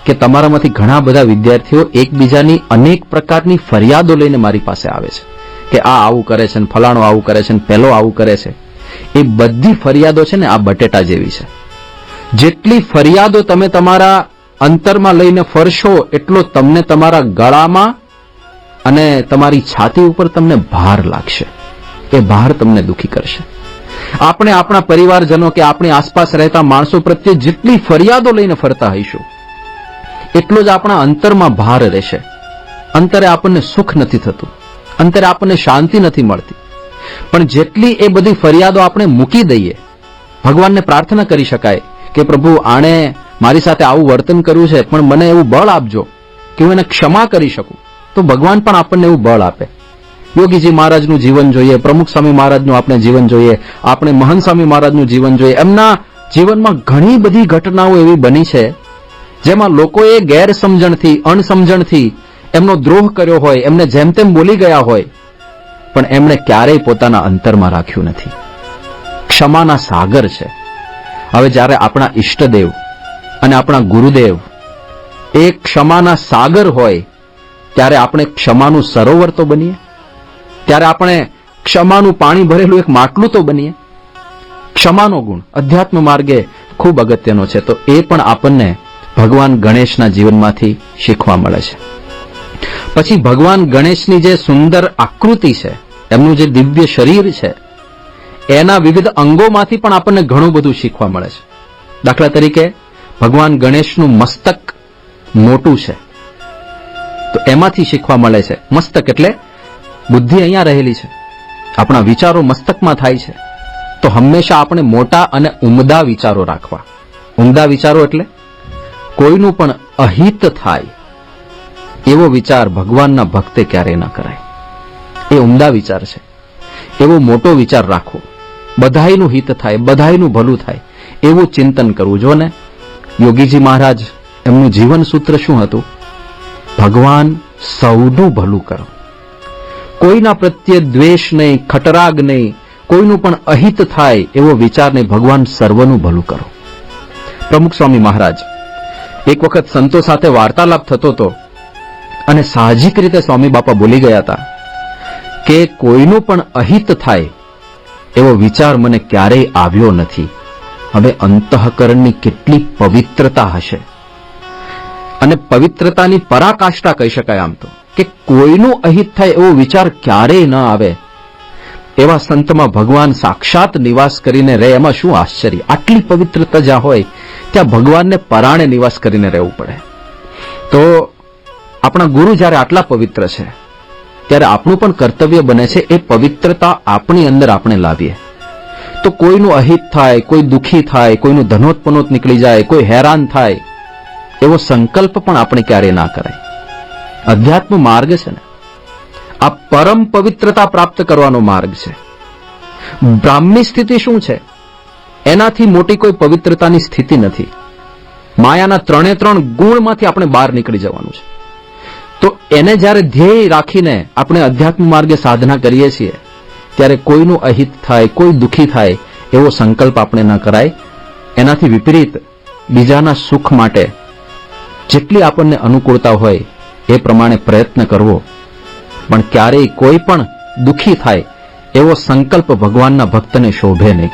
કે તમારામાંથી ઘણા બધા વિદ્યાર્થીઓ એકબીજાની અનેક પ્રકારની ફરિયાદો લઈને મારી પાસે આવે છે કે આ આવું કરે છે, ફલાણો આવું કરે છે, પેલો આવું કરે છે. એ બધી ફરિયાદો છે ને આ બટેટા જેવી છે. જેટલી ફરિયાદો તમે તમારા અંતરમાં લઈને ફરશો એટલો તમને તમારા ગળામાં અને તમારી છાતી ઉપર તમને ભાર લાગશે. એ ભાર તમને દુઃખી કરશે. આપણે આપણા પરિવારજનો કે આપણી આસપાસ રહેતા માણસો પ્રત્યે જેટલી ફરિયાદો લઈને ફરતા હઈશું એટલો જ આપણા અંતરમાં ભાર રહેશે. અંતરે આપણને સુખ નથી થતું, અંતરે આપણને શાંતિ નથી મળતી. પણ જેટલી એ બધી ફરિયાદો આપણે મૂકી દઈએ, ભગવાનને પ્રાર્થના કરી શકાય કે પ્રભુ આણે મારી સાથે આવું વર્તન કર્યું છે, પણ મને એવું બળ આપજો કે હું એને ક્ષમા કરી શકું, તો ભગવાન પણ આપણને એવું બળ આપે. યોગીજી મહારાજનું જીવન જોઈએ, પ્રમુખ સ્વામી મહારાજનું આપણે જીવન જોઈએ, આપણે મહંત સ્વામી મહારાજનું જીવન જોઈએ. એમના જીવનમાં ઘણી બધી ઘટનાઓ એવી બની છે જેમાં લોકોએ ગેરસમજણથી, અણસમજણથી એમનો દ્રોહ કર્યો હોય, એમને જેમ તેમ બોલી ગયા હોય, પણ એમણે ક્યારેય પોતાના અંતરમાં રાખ્યું નથી. ક્ષમાના સાગર છે. હવે જ્યારે આપણા ઈષ્ટદેવ અને આપણા ગુરુદેવ એ ક્ષમાના સાગર હોય, ત્યારે આપણે ક્ષમાનું સરોવર તો બનીએ, ત્યારે આપણે ક્ષમાનું પાણી ભરેલું એક માટલું તો બનીએ. ક્ષમાનો ગુણ અધ્યાત્મ માર્ગે ખૂબ અગત્યનો છે. તો એ પણ આપણને ભગવાન ગણેશના જીવનમાંથી શીખવા મળે છે. પછી ભગવાન ગણેશની જે સુંદર આકૃતિ છે, એમનું જે દિવ્ય શરીર છે, એના વિવિધ અંગોમાંથી પણ આપણને ઘણું બધું શીખવા મળે છે. દાખલા તરીકે ભગવાન ગણેશનું મસ્તક મોટું છે, તો એમાંથી શીખવા મળે છે. મસ્તક એટલે બુદ્ધિ અહીંયા રહેલી છે, આપણા વિચારો મસ્તકમાં થાય છે. તો હંમેશા આપણે મોટા અને ઉમદા વિચારો રાખવા. ઉમદા વિચારો એટલે કોઈનું પણ અહિત થાય એવો વિચાર ભગવાનના ભક્તે ક્યારેય ન કરાય. એ ઉમદા વિચાર છે. એવો મોટો વિચાર રાખવો, બધાયનું હિત થાય, બધાયનું ભલું થાય એવું ચિંતન કરવું. જો ને યોગીજી મહારાજ એમનું જીવન સૂત્ર શું હતું? ભગવાન સૌનું ભલું કરો, કોઈના પ્રત્યે દ્વેષ નહીં, ખટરાગ નહીં, કોઈનું પણ અહિત થાય એવો વિચાર નહીં, ભગવાન સર્વનું ભલું કરો. પ્રમુખ સ્વામી મહારાજ એક વખત સંતો સાથે વાર્તાલાપ થતો હતો અને સાહજિક રીતે સ્વામી બાપા બોલી ગયા હતા કે કોઈનું પણ અહિત થાય એવો વિચાર મને ક્યારેય આવ્યો નથી. હવે અંતઃકરણની કેટલી પવિત્રતા હશે, અને પવિત્રતાની પરાકાષ્ઠા કહી શકાય આમ તો, કે કોઈનું અહિત થાય એવો વિચાર ક્યારેય ન આવે. એવા સંતમાં ભગવાન સાક્ષાત નિવાસ કરીને રહે, એમાં શું આશ્ચર્ય. આટલી પવિત્રતા જ્યાં હોય ત્યાં ભગવાનને પરાણે નિવાસ કરીને રહેવું પડે. તો આપણા ગુરુ જ્યારે આટલા પવિત્ર છે, ત્યારે આપણું પણ કર્તવ્ય બને છે એ પવિત્રતા આપણી અંદર આપણે લાવીએ. તો કોઈનું અહિત થાય, કોઈ દુઃખી થાય, કોઈનું ધનોત્પનોત નીકળી જાય, કોઈ હેરાન થાય એવો સંકલ્પ પણ આપણે ક્યારેય ના કરાય. અધ્યાત્મ માર્ગ છે ને, આ પરમ પવિત્રતા પ્રાપ્ત કરવાનો માર્ગ છે. બ્રાહ્મની સ્થિતિ શું છે? એનાથી મોટી કોઈ પવિત્રતાની સ્થિતિ નથી. માયાના 3 ગુણમાંથી આપણે બહાર નીકળી જવાનું છે. તો એને જ્યારે ધ્યેય રાખીને આપણે અધ્યાત્મ માર્ગે સાધના કરીએ છીએ, ત્યારે કોઈનું અહિત થાય, કોઈ દુઃખી થાય એવો સંકલ્પ આપણે ન કરાય. એનાથી વિપરીત બીજાના સુખ માટે જેટલી આપણને અનુકૂળતા હોય એ પ્રમાણે પ્રયત્ન કરવો, પણ ક્યારેય કોઈ પણ દુઃખી થાય એવો સંકલ્પ ભગવાનના ભક્તને શોભે નહીં.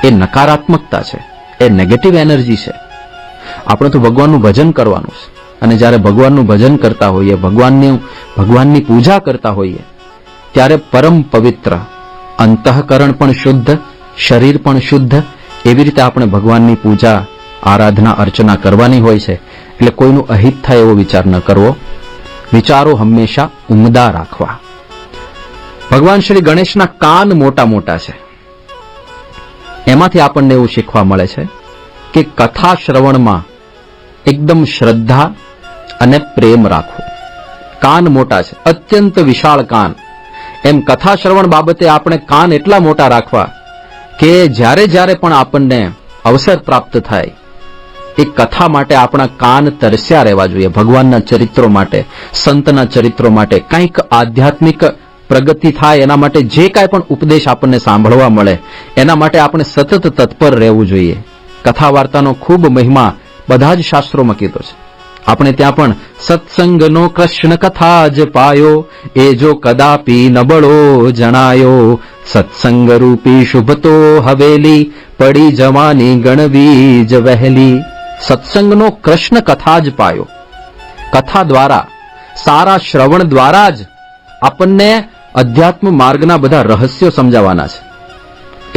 એ નકારાત્મકતા છે, એ નેગેટિવ એનર્જી છે. આપણે તો ભગવાનનું ભજન કરવાનું છે, અને જ્યારે ભગવાનનું ભજન કરતા હોઈએ, ભગવાનની પૂજા કરતા હોઈએ, ત્યારે પરમ પવિત્ર અંતઃકરણ પણ શુદ્ધ, શરીર પણ શુદ્ધ, એવી રીતે આપણે ભગવાનની પૂજા, આરાધના, અર્ચના કરવાની હોય છે. એટલે કોઈનું અહિત થાય એવો વિચાર ન કરવો, વિચારો હંમેશા ઉમદા રાખવા. ભગવાન શ્રી ગણેશના કાન મોટા મોટા છે. એમાંથી આપણને એવું શીખવા મળે છે કે કથા શ્રવણમાં એકદમ શ્રદ્ધા અને પ્રેમ રાખવો. કાન મોટા છે, અત્યંત વિશાળ કાન. એમ કથા શ્રવણ બાબતે આપણે કાન એટલા મોટા રાખવા કે જ્યારે જ્યારે પણ આપણને અવસર પ્રાપ્ત થાય એ કથા માટે આપણા કાન તરસ્યા રહેવા જોઈએ. ભગવાનના ચરિત્રો માટે, સંતના ચરિત્રો માટે, કંઈક આધ્યાત્મિક પ્રગતિ થાય એના માટે જે કાંઈ પણ ઉપદેશ આપણને સાંભળવા મળે એના માટે આપણે સતત તત્પર રહેવું જોઈએ. કથા વાર્તાનો ખૂબ મહિમા બધા જ શાસ્ત્રોમાં કીધો છે. આપણે ત્યાં પણ સત્સંગનો કૃષ્ણ કથા જ પાયો, એ જો કદાપી નબળો જણાયો, સત્સંગ રૂપી શુભતો હવેલી, પડી જવાની ગણવી જ વહેલી. સત્સંગનો કૃષ્ણ કથા જ પાયો. કથા દ્વારા, સારા શ્રવણ દ્વારા જ આપણને અધ્યાત્મ માર્ગના બધા રહસ્યો સમજાવવાના છે.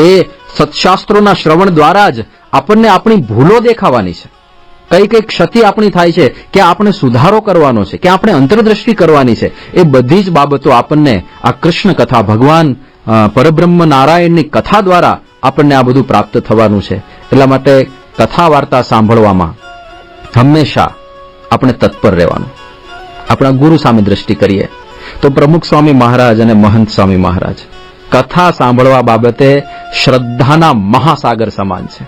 એ સત્શાસ્ત્રોના શ્રવણ દ્વારા જ આપણને આપણી ભૂલો દેખાવાની છે. કઈ કઈ ક્ષતિ આપણી થાય છે, કે આપણે સુધારો કરવાનો છે, કે આપણે અંતરદ્રષ્ટિ કરવાની છે, એ બધી જ બાબતો આપણને આ કૃષ્ણ કથા, ભગવાન પરબ્રહ્મ નારાયણની કથા દ્વારા આપણને આ બધું પ્રાપ્ત થવાનું છે. એટલા માટે કથા વાર્તા સાંભળવામાં હંમેશા આપણે તત્પર રહેવાનું. આપણા ગુરુ સામે દ્રષ્ટિ કરીએ તો પ્રમુખ સ્વામી મહારાજ અને મહંત સ્વામી મહારાજ કથા સાંભળવા બાબતે શ્રદ્ધાના મહાસાગર સમાન છે.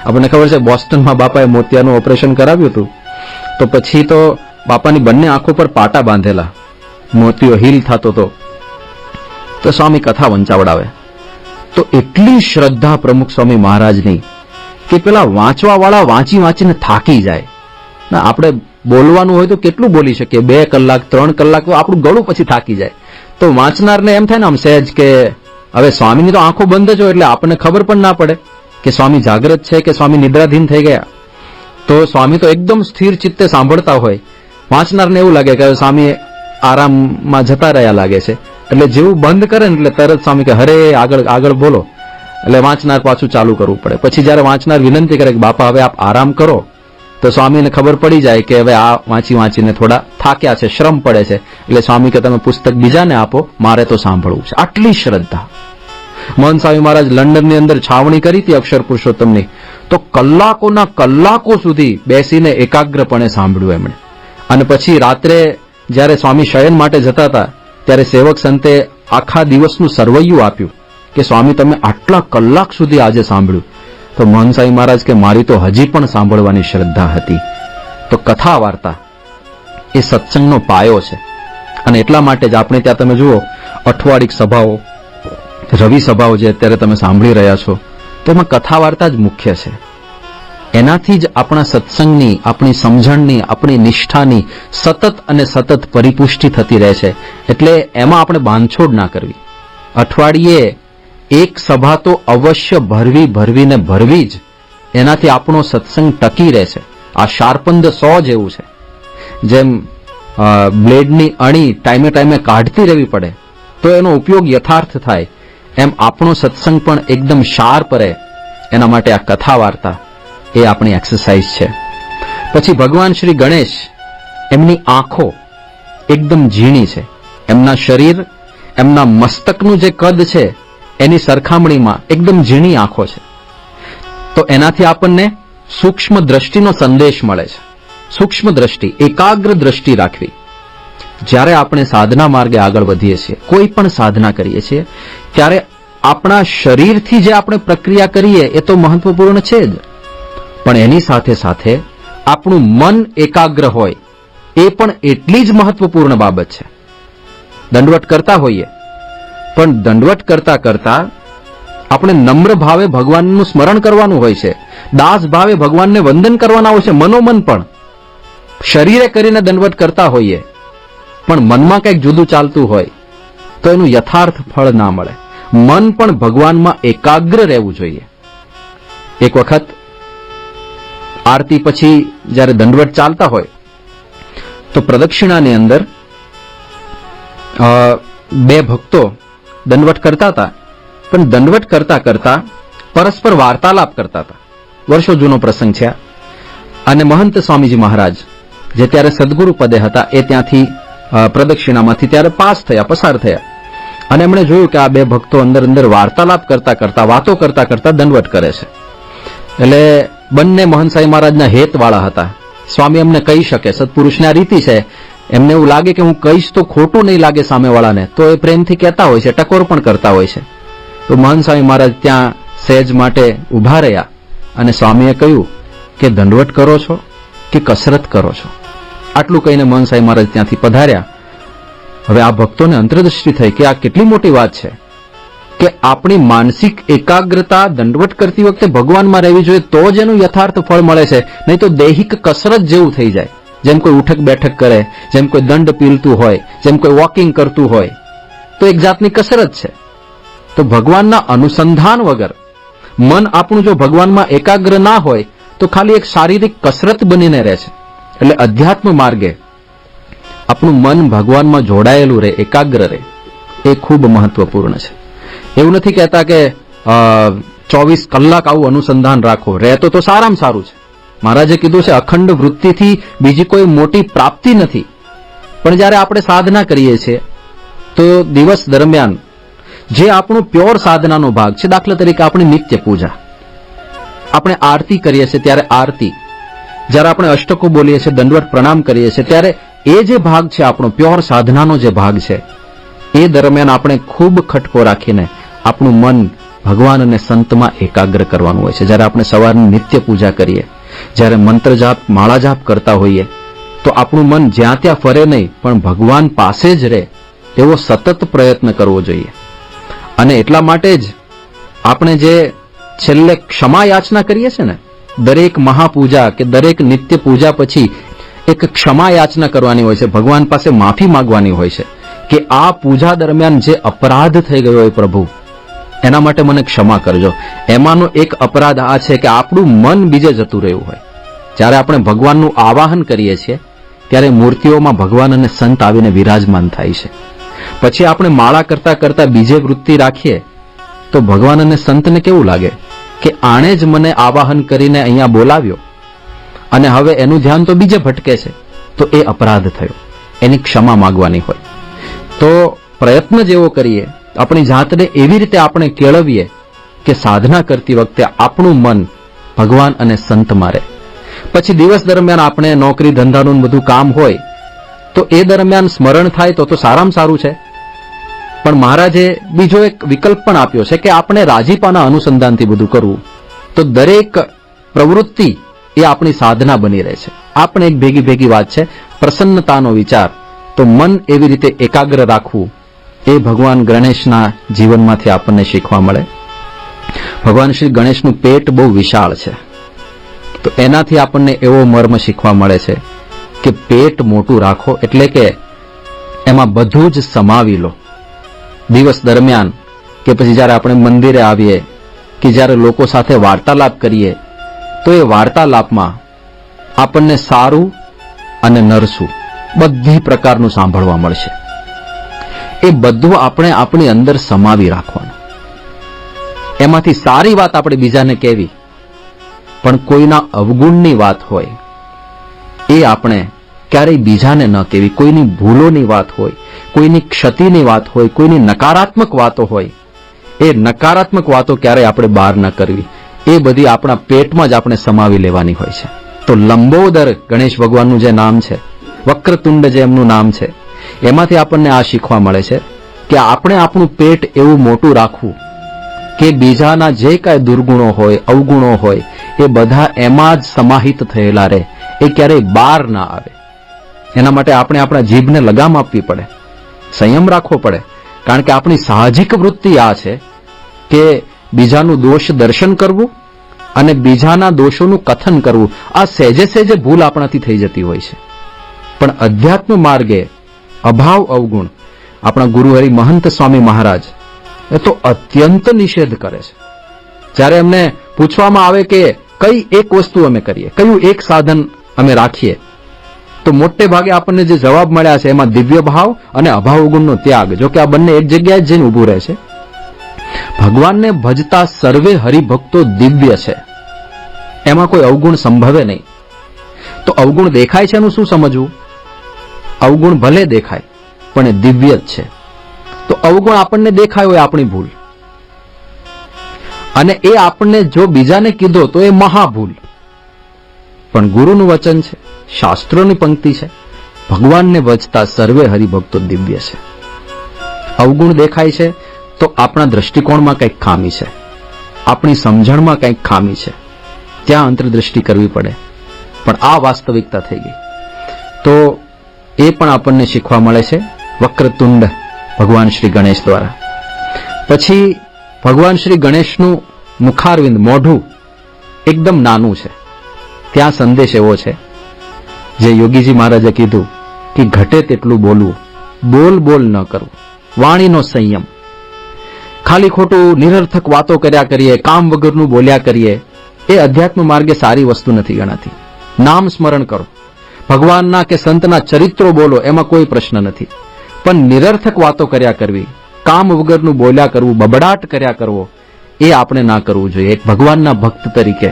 આપણને ખબર છે, બોસ્ટનમાં બાપાએ મોતિયાનું ઓપરેશન કરાવ્યું હતું, તો પછી તો બાપાની બંને આંખો પર પાટા બાંધેલા, મોતિયો હીલ થતો હતો, તો સ્વામી કથા વંચાવડાવે. તો એટલી શ્રદ્ધા પ્રમુખ સ્વામી મહારાજની કે પેલા વાંચવા વાળા વાંચી વાંચીને થાકી જાય. ના, આપણે બોલવાનું હોય તો કેટલું બોલી શકીએ, 2 કલાક 3 કલાક, તો આપણું ગળું પછી થાકી જાય. તો વાંચનારને એમ થાય ને આમ સહેજ કે હવે સ્વામીની તો આંખો બંધ જ હોય, એટલે આપણને ખબર પણ ના પડે કે સ્વામી જાગ્રત છે કે સ્વામી નિદ્રાધીન થઈ ગયા. તો સ્વામી તો એકદમ સ્થિર ચિત્તે સાંભળતા હોય, વાંચનારને એવું લાગે કે સ્વામી આરામમાં જતા રહ્યા લાગે છે. એટલે જેવું બંધ કરે ને એટલે તરત સ્વામી કે હરે આગળ બોલો, એટલે વાંચનાર પાછું ચાલુ કરવું પડે. પછી જયારે વાંચનાર વિનંતી કરે કે બાપા હવે આપ આરામ કરો, તો સ્વામીને ખબર પડી જાય કે હવે આ વાંચીને થોડા થાક્યા છે, શ્રમ પડે છે, એટલે સ્વામી કે તમે પુસ્તક બીજાને આપો, મારે તો સાંભળવું છે. આટલી શ્રદ્ધા. મહંત સ્વામી મહારાજ લંડનની અંદર છાવણી કરી હતી અક્ષર પુરુષોત્તમની, તો કલાકોના કલાકો સુધી બેસીને એકાગ્રપણે સાંભળ્યું એમણે. અને પછી રાત્રે જ્યારે સ્વામી શયન માટે જતા હતા ત્યારે સેવક સંતે આખા દિવસનું સરવૈયું આપ્યું કે સ્વામી તમે આટલા કલાક સુધી આજે સાંભળ્યું. તો મહંત સ્વામી મહારાજ કે મારી તો હજી પણ સાંભળવાની શ્રદ્ધા હતી. તો કથા વાર્તા એ સત્સંગનો પાયો છે. અને એટલા માટે જ આપણે ત્યાં તમે જુઓ અઠવાડિક સભાઓ, રવિ સભાઓ જે અત્યારે તમે સાંભળી રહ્યા છો, તેમાં કથા વાર્તા જ મુખ્ય છે. એનાથી જ આપણા સત્સંગની, આપણી સમજણની, આપણી નિષ્ઠાની સતત અને સતત પરિપુષ્ટિ થતી રહે છે. એટલે એમાં આપણે બાંધછોડ ના કરવી. અઠવાડિયે એક સભા તો અવશ્ય ભરવી જ, એનાથી આપણો સત્સંગ ટકી રહે છે. આ શાર્પન ધ સો જેવું છે. જેમ બ્લેડની અણી ટાઈમે કાઢતી રહેવી પડે તો એનો ઉપયોગ યથાર્થ થાય, એમ આપણો સત્સંગ પણ એકદમ શાર્પ રહે, એના માટે આ કથા વાર્તા એ આપણી એક્સરસાઇઝ છે. પછી ભગવાન શ્રી ગણેશ, એમની આંખો એકદમ ઝીણી છે. એમના શરીર, એમના મસ્તકનું જે કદ છે એની સરખામણીમાં એકદમ ઝીણી આંખો છે. તો એનાથી આપણને સૂક્ષ્મ દ્રષ્ટિનો સંદેશ મળે છે. સૂક્ષ્મ દ્રષ્ટિ, એકાગ્ર દ્રષ્ટિ રાખવી. જ્યારે આપણે સાધના માર્ગે આગળ વધીએ છીએ, કોઈ પણ સાધના કરીએ છીએ, ત્યારે આપણા શરીરથી જે આપણે પ્રક્રિયા કરીએ એ તો મહત્વપૂર્ણ છે જ, પણ એની સાથે સાથે આપણું મન એકાગ્ર હોય એ પણ એટલી જ મહત્વપૂર્ણ બાબત છે. દંડવટ કરતા હોઈએ, પણ દંડવટ કરતા કરતા આપણે નમ્ર ભાવે ભગવાનનું સ્મરણ કરવાનું હોય છે, દાસ ભાવે ભગવાનને વંદન કરવાના હોય છે. મનોમન પણ શરીરે કરીને દંડવટ કરતા હોઈએ, પણ મનમાં કંઈક જુદું ચાલતું હોય તો એનું યથાર્થ ફળ ના મળે. મન પણ ભગવાનમાં એકાગ્ર રહેવું જોઈએ. એક વખત આરતી પછી જ્યારે દંડવટ ચાલતા હોય તો પ્રદક્ષિણાની અંદર 2 ભક્તો દંડવટ કરતા હતા, પણ દંડવટ કરતા કરતા પરસ્પર વાર્તાલાપ કરતા હતા. વર્ષો જૂનો પ્રસંગ છે. અને મહંત સ્વામીજી મહારાજ જે ત્યારે સદગુરુ પદે હતા, એ ત્યાંથી પ્રદક્ષિણામાંથી ત્યારે પસાર થયા, અને એમણે જોયું કે આ 2 ભક્તો અંદર વાર્તાલાપ કરતા વાતો કરતા દંડવટ કરે છે. એટલે બંને મહંત સ્વામી મહારાજના હેતવાળા હતા. સ્વામી એમને કહી શકે, સત્પુરુષની આ રીતિ છે, એમને એવું લાગે કે હું કહીશ તો ખોટું નહીં લાગે સામેવાળાને, તો એ પ્રેમથી કહેતા હોય છે, ટકોર પણ કરતા હોય છે. તો મહંત સ્વામી મહારાજ ત્યાં સહેજ માટે ઉભા રહ્યા અને સ્વામીએ કહ્યું કે દંડવટ કરો છો કે કસરત કરો છો? આટલું કહીને મહંત સ્વામી મહારાજ ત્યાંથી પધાર્યા. હવે આ ભક્તોને અંતરદૃષ્ટિ થઈ કે આ કેટલી મોટી વાત છે કે આપણી માનસિક એકાગ્રતા દંડવટ કરતી વખતે ભગવાનમાં રહેવી જોઈએ, તો જ એનું યથાર્થ ફળ મળે છે. નહીં તો દૈહિક કસરત જેવું થઈ જાય. જેમ કોઈ ઉઠક બેઠક કરે, જેમ કોઈ દંડ પીલતું હોય, જેમ કોઈ વોકિંગ કરતું હોય, તો એક જાતની કસરત છે. તો ભગવાનના અનુસંધાન વગર મન આપણું જો ભગવાનમાં એકાગ્ર ના હોય તો ખાલી એક શારીરિક કસરત બનીને રહે છે. એટલે અધ્યાત્મ માર્ગે આપણું મન ભગવાનમાં જોડાયેલું રહે, એકાગ્ર રહે, એ ખૂબ મહત્વપૂર્ણ છે. એવું નથી કહેતા કે 24 કલાક આવું અનુસંધાન રાખો, રહેતો તો સારામાં સારું છે, મહારાજે કીધું છે અખંડ વૃત્તિથી બીજી કોઈ મોટી પ્રાપ્તિ નથી. પણ જ્યારે આપણે સાધના કરીએ છીએ તો દિવસ દરમિયાન જે આપણું પ્યોર સાધનાનો ભાગ છે, દાખલા તરીકે આપણી નિત્ય પૂજા, આપણે આરતી કરીએ છીએ ત્યારે આરતી, જ્યારે આપણે અષ્ટકો બોલીએ છીએ, દંડવત પ્રણામ કરીએ છીએ, ત્યારે એ જે ભાગ છે આપણો પ્યોર સાધનાનો જે ભાગ છે એ દરમિયાન આપણે ખૂબ ખટકો રાખીને આપણું મન ભગવાન અને સંતમાં એકાગ્ર કરવાનું હોય છે. જ્યારે આપણે સવારની નિત્ય પૂજા કરીએ, જ્યારે મંત્ર જાપ માળા જાપ કરતા હોઈએ તો આપણું મન જ્યાં ત્યાં ફરે નહીં, પણ ભગવાન પાસે જ રહે એવો સતત પ્રયત્ન કરવો જોઈએ. અને એટલા માટે જ આપણે જે છેલ્લે ક્ષમા યાચના કરીએ છીએ ને, દરેક મહાપૂજા કે દરેક નિત્ય પૂજા પછી એક ક્ષમા યાચના કરવાની હોય છે, ભગવાન પાસે માફી માંગવાની હોય છે કે આ પૂજા દરમિયાન જે અપરાધ થઈ ગયો હોય પ્રભુ, એના માટે મને ક્ષમા કરજો. એમાંનો એક અપરાધ આ છે કે આપણું મન બીજે જતું રહ્યું હોય. જ્યારે આપણે ભગવાનનું આવાહન કરીએ છીએ ત્યારે મૂર્તિઓમાં ભગવાન અને સંત આવીને વિરાજમાન થાય છે. પછી આપણે માળા કરતા કરતા બીજે વૃત્તિ રાખીએ તો ભગવાન અને સંતને કેવું લાગે કે આણે જ મને આવાહન કરીને અહીંયા બોલાવ્યો અને હવે એનું ધ્યાન તો બીજે ભટકે છે, તો એ અપરાધ થયો. એની ક્ષમા માંગવાની હોય. તો પ્રયત્ન જેવો કરીએ, આપણી જાતને એવી રીતે આપણે કેળવીએ કે સાધના કરતી વખતે આપણું મન ભગવાન અને સંતમાં રહે. પછી દિવસ દરમિયાન આપણે નોકરી ધંધાનું બધું કામ હોય તો એ દરમિયાન સ્મરણ થાય તો સારામાં સારું છે. પણ મહારાજે બીજો એક વિકલ્પ પણ આપ્યો છે કે આપણે રાજીપાના અનુસંધાનથી બધું કરવું, તો દરેક પ્રવૃત્તિ એ આપણી સાધના બની રહે છે. આપણે એક ભેગી વાત છે, પ્રસન્નતાનો વિચાર, તો મન એવી રીતે એકાગ્ર રાખવું એ ભગવાન ગણેશના જીવનમાંથી આપણને શીખવા મળે. ભગવાન શ્રી ગણેશનું પેટ બહુ વિશાળ છે, તો એનાથી આપણને એવો મર્મ શીખવા મળે છે કે પેટ મોટું રાખો, એટલે કે એમાં બધું જ સમાવી લો. દિવસ દરમિયાન કે પછી જ્યારે આપણે મંદિરે આવીએ કે જ્યારે લોકો સાથે વાર્તાલાપ કરીએ તો એ વાર્તાલાપમાં આપણને સારું અને નરસું બધી પ્રકારનું સાંભળવા મળશે. એ બધું આપણે આપણી અંદર સમાવી રાખવાનું. એમાંથી સારી વાત આપણે બીજાને કહેવી, પણ કોઈના અવગુણની વાત હોય એ આપણે ક્યારેય બીજાને ન કહેવી. કોઈની ભૂલોની વાત હોય, કોઈની ક્ષતિની વાત હોય, કોઈની નકારાત્મક વાતો હોય, એ નકારાત્મક વાતો ક્યારેય આપણે બહાર ન કરવી. એ બધી આપણા પેટમાં જ આપણે સમાવી લેવાની હોય છે. તો લંબોદર ગણેશ ભગવાનનું જે નામ છે, વક્રતુંડ જે એમનું નામ છે, એમાંથી આપણને આ શીખવા મળે છે કે આપણે આપણું પેટ એવું મોટું રાખવું કે બીજાના જે કાંઈ દુર્ગુણો હોય, અવગુણો હોય, એ બધા એમાં જ સમાહિત થયેલા રહે, એ ક્યારેય બહાર ના આવે. એના માટે આપણે આપણા જીભને લગામ આપવી પડે, સંયમ રાખવો પડે. કારણ કે આપણી સાહજિક વૃત્તિ આ છે કે બીજાનું દોષ દર્શન કરવું અને બીજાના દોષોનું કથન કરવું. આ સહેજે ભૂલ આપણાથી થઈ જતી હોય છે. પણ અધ્યાત્મ માર્ગે અભાવ અવગુણ આપણા ગુરુહરિ મહંત સ્વામી મહારાજ એ તો અત્યંત નિષેધ કરે છે. જ્યારે એમને પૂછવામાં આવે કે કઈ એક વસ્તુ અમે કરીએ, કયું એક સાધન અમે રાખીએ, તો મોટે ભાગે આપણને જે જવાબ મળ્યા છે એમાં દિવ્ય ભાવ અને અભાવ અવગુણનો ત્યાગ, જો કે આ બંને એક જગ્યાએ જ જઈને ઊભું રહે છે. ભગવાનને ભજતા સર્વે હરિભક્તો દિવ્ય છે, એમાં કોઈ અવગુણ સંભવે નહીં. તો અવગુણ દેખાય છે એનું શું સમજવું? અવગુણ ભલે દેખાય પણ એ દિવ્ય જ છે. તો અવગુણ આપણને દેખાય હોય આપણી ભૂલ, અને એ આપણને જો બીજાને કીધો તો એ મહાભૂલ. પણ ગુરુનું વચન છે, શાસ્ત્રોની પંક્તિ છે, ભગવાનને ભજતા સર્વે હરિભક્તો દિવ્ય છે. અવગુણ દેખાય છે તો આપણા દ્રષ્ટિકોણમાં કંઈક ખામી છે, આપણી સમજણમાં કંઈક ખામી છે, ત્યાં અંતર્દૃષ્ટિ કરવી પડે. પણ આ વાસ્તવિકતા થઈ ગઈ. તો એ પણ આપણને શીખવા મળે છે વક્રતુંડ ભગવાન શ્રી ગણેશ દ્વારા. પછી ભગવાન શ્રી ગણેશનું મુખારવિંદ, મોઢું એકદમ નાનું છે. ત્યાં સંદેશ એવો છે જે યોગીજી મહારાજે કીધું કે ઘટે તેટલું બોલવું, બોલ ન કરવું, વાણીનો સંયમ. ખાલી ખોટું નિરર્થક વાતો કર્યા કરીએ, કામ વગરનું બોલ્યા કરીએ, એ અધ્યાત્મ માર્ગે સારી વસ્તુ નથી ગણાતી. નામ સ્મરણ કરો, ભગવાનના કે સંતના ચરિત્રો બોલો, એમાં કોઈ પ્રશ્ન નથી. પણ નિરર્થક વાતો કર્યા કરવી, કામ વગરનું બોલ્યા કરવું, બબડાટ કર્યા કરવો, એ આપણે ના કરવું જોઈએ. એક ભગવાનના ભક્ત તરીકે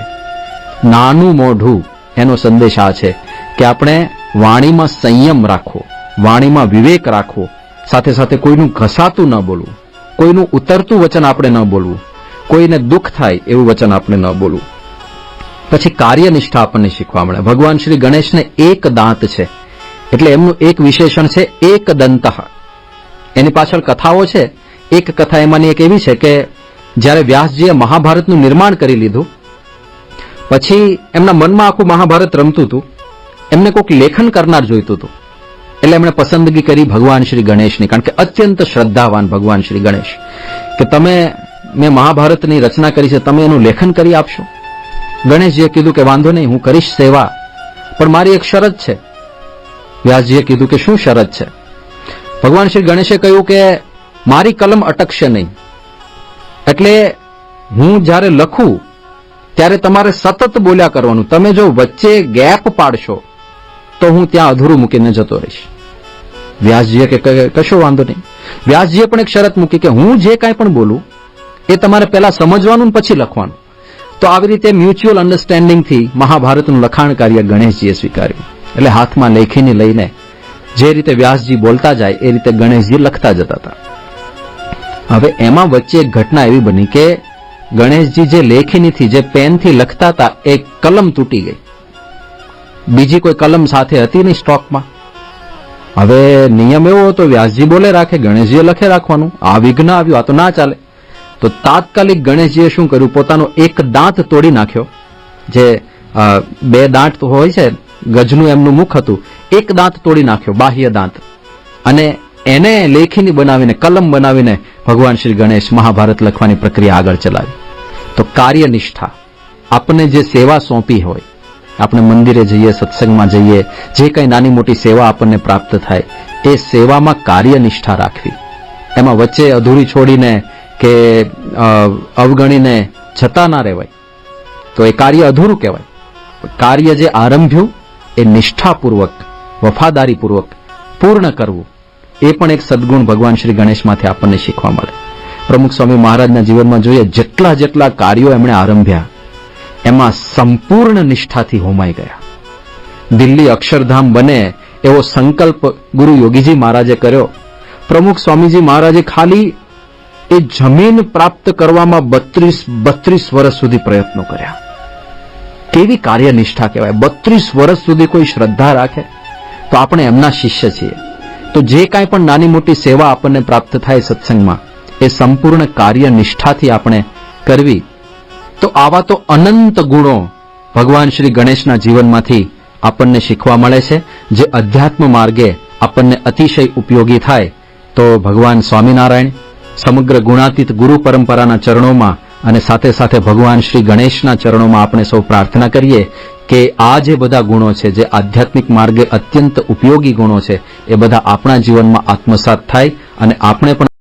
નાનું મોઢું એનો સંદેશ આ છે કે આપણે વાણીમાં સંયમ રાખવો, વાણીમાં વિવેક રાખવો, સાથે સાથે કોઈનું ઘસાતું ન બોલવું, કોઈનું ઉતરતું વચન આપણે ન બોલવું, કોઈને દુઃખ થાય એવું વચન આપણે ન બોલવું. પછી કાર્યનિષ્ઠા આપણને શીખવા મળે. ભગવાન શ્રી ગણેશને એક દાંત છે એટલે એમનું એક વિશેષણ છે એક દંત. એની પાછળ કથાઓ છે. એક કથા એમાંની એક એવી છે કે જ્યારે વ્યાસજીએ મહાભારતનું નિર્માણ કરી લીધું પછી એમના મનમાં આખું મહાભારત રમતું હતું, એમને કોઈક લેખન કરનાર જોઈતું હતું, એટલે એમણે પસંદગી કરી ભગવાન શ્રી ગણેશની, કારણ કે અત્યંત શ્રદ્ધાવાન ભગવાન શ્રી ગણેશ, કે મેં મહાભારતની રચના કરી છે, તમે એનું લેખન કરી આપશો. ગણેશજીએ કીધું કે વાંધો નહીં, હું કરીશ સેવા, પણ મારી એક શરત છે. વ્યાસજીએ કીધું કે શું શરત છે? ભગવાન શ્રી ગણેશે કહ્યું કે મારી કલમ અટકશે નહીં, એટલે હું જ્યારે લખું ત્યારે તમારે સતત બોલ્યા કરવાનું. તમે જો વચ્ચે ગેપ પાડશો તો હું ત્યાં અધૂરું મૂકીને જતો રહીશ. વ્યાસજીએ કે કશો વાંધો નહીં. વ્યાસજીએ પણ એક શરત મૂકી કે હું જે કાંઈ પણ બોલું એ તમારે પહેલા સમજવાનું પછી લખવાનું. તો આવી રીતે મ્યુચ્યુઅલ અન્ડરસ્ટેન્ડિંગથી મહાભારતનું લખાણ કાર્ય ગણેશજીએ સ્વીકાર્યું. એટલે હાથમાં લેખીને લઈને જે રીતે વ્યાસજી બોલતા જાય એ રીતે ગણેશજી લખતા જતા હતા. હવે એમાં વચ્ચે એક ઘટના એવી બની કે ગણેશજી જે લેખીનીથી, જે પેનથી લખતા હતા એ કલમ તૂટી ગઈ. બીજી કોઈ કલમ સાથે હતી નહીં સ્ટોકમાં. હવે નિયમ એવો હતો, વ્યાસજી બોલે રાખે, ગણેશજીએ લખે રાખવાનું. આ વિઘ્ન આવ્યું, આ તો ના ચાલે. તો તાત્કાલિક ગણેશજીએ શું કર્યું, પોતાનો એક દાંત તોડી નાખ્યો. જે બે દાંત હોય છે, ગજનું એમનું મુખ હતું, એક દાંત તોડી નાખ્યો, બાહ્ય દાંત, અને એને લેખીની બનાવીને, કલમ બનાવીને ભગવાન શ્રી ગણેશ મહાભારત લખવાની પ્રક્રિયા આગળ ચલાવી. તો કાર્યનિષ્ઠા, આપણને જે સેવા સોંપી હોય, આપણે મંદિરે જઈએ, સત્સંગમાં જઈએ, જે કંઈ નાની મોટી સેવા આપણને પ્રાપ્ત થાય, એ સેવામાં કાર્યનિષ્ઠા રાખવી. એમાં વચ્ચે અધૂરી છોડીને કે અવગણીને જતા ના રહેવાય, તો એ કાર્ય અધૂરું કહેવાય. કાર્ય જે આરંભ્યું એ નિષ્ઠાપૂર્વક, વફાદારીપૂર્વક પૂર્ણ કરવું, એ પણ એક સદગુણ ભગવાન શ્રી ગણેશમાંથી આપણને શીખવા મળે. પ્રમુખ સ્વામી મહારાજના જીવનમાં જોઈએ, જેટલા કાર્યો એમણે આરંભ્યા એમાં સંપૂર્ણ નિષ્ઠાથી હોમાઈ ગયા. દિલ્હી અક્ષરધામ બને એવો સંકલ્પ ગુરુ યોગીજી મહારાજે કર્યો. પ્રમુખ સ્વામીજી મહારાજે ખાલી એ જમીન પ્રાપ્ત કરવામાં 32 વર્ષ સુધી પ્રયત્નો કર્યા. કેવી કાર્યનિષ્ઠા કહેવાય! 32 વર્ષ સુધી કોઈ શ્રદ્ધા રાખે તો આપણે એમના શિષ્ય છીએ. તો જે કાંઈ પણ નાની મોટી સેવા આપણને પ્રાપ્ત થાય સત્સંગમાં, એ સંપૂર્ણ કાર્યનિષ્ઠાથી આપણે કરવી. તો આવા તો અનંત ગુણો ભગવાન શ્રી ગણેશના જીવનમાંથી આપણને શીખવા મળે છે, જે અધ્યાત્મ માર્ગે આપણને અતિશય ઉપયોગી થાય. તો ભગવાન સ્વામિનારાયણ, સમગ્ર ગુણાતીત ગુરુ પરંપરાના ચરણોમાં અને સાથે સાથે ભગવાન શ્રી ગણેશના ચરણોમાં આપણે સૌ પ્રાર્થના કરીએ કે આ જે બધા ગુણો છે, જે આધ્યાત્મિક માર્ગે અત્યંત ઉપયોગી ગુણો છે, એ બધા આપણા જીવનમાં આત્મસાત થાય અને આપણે પણ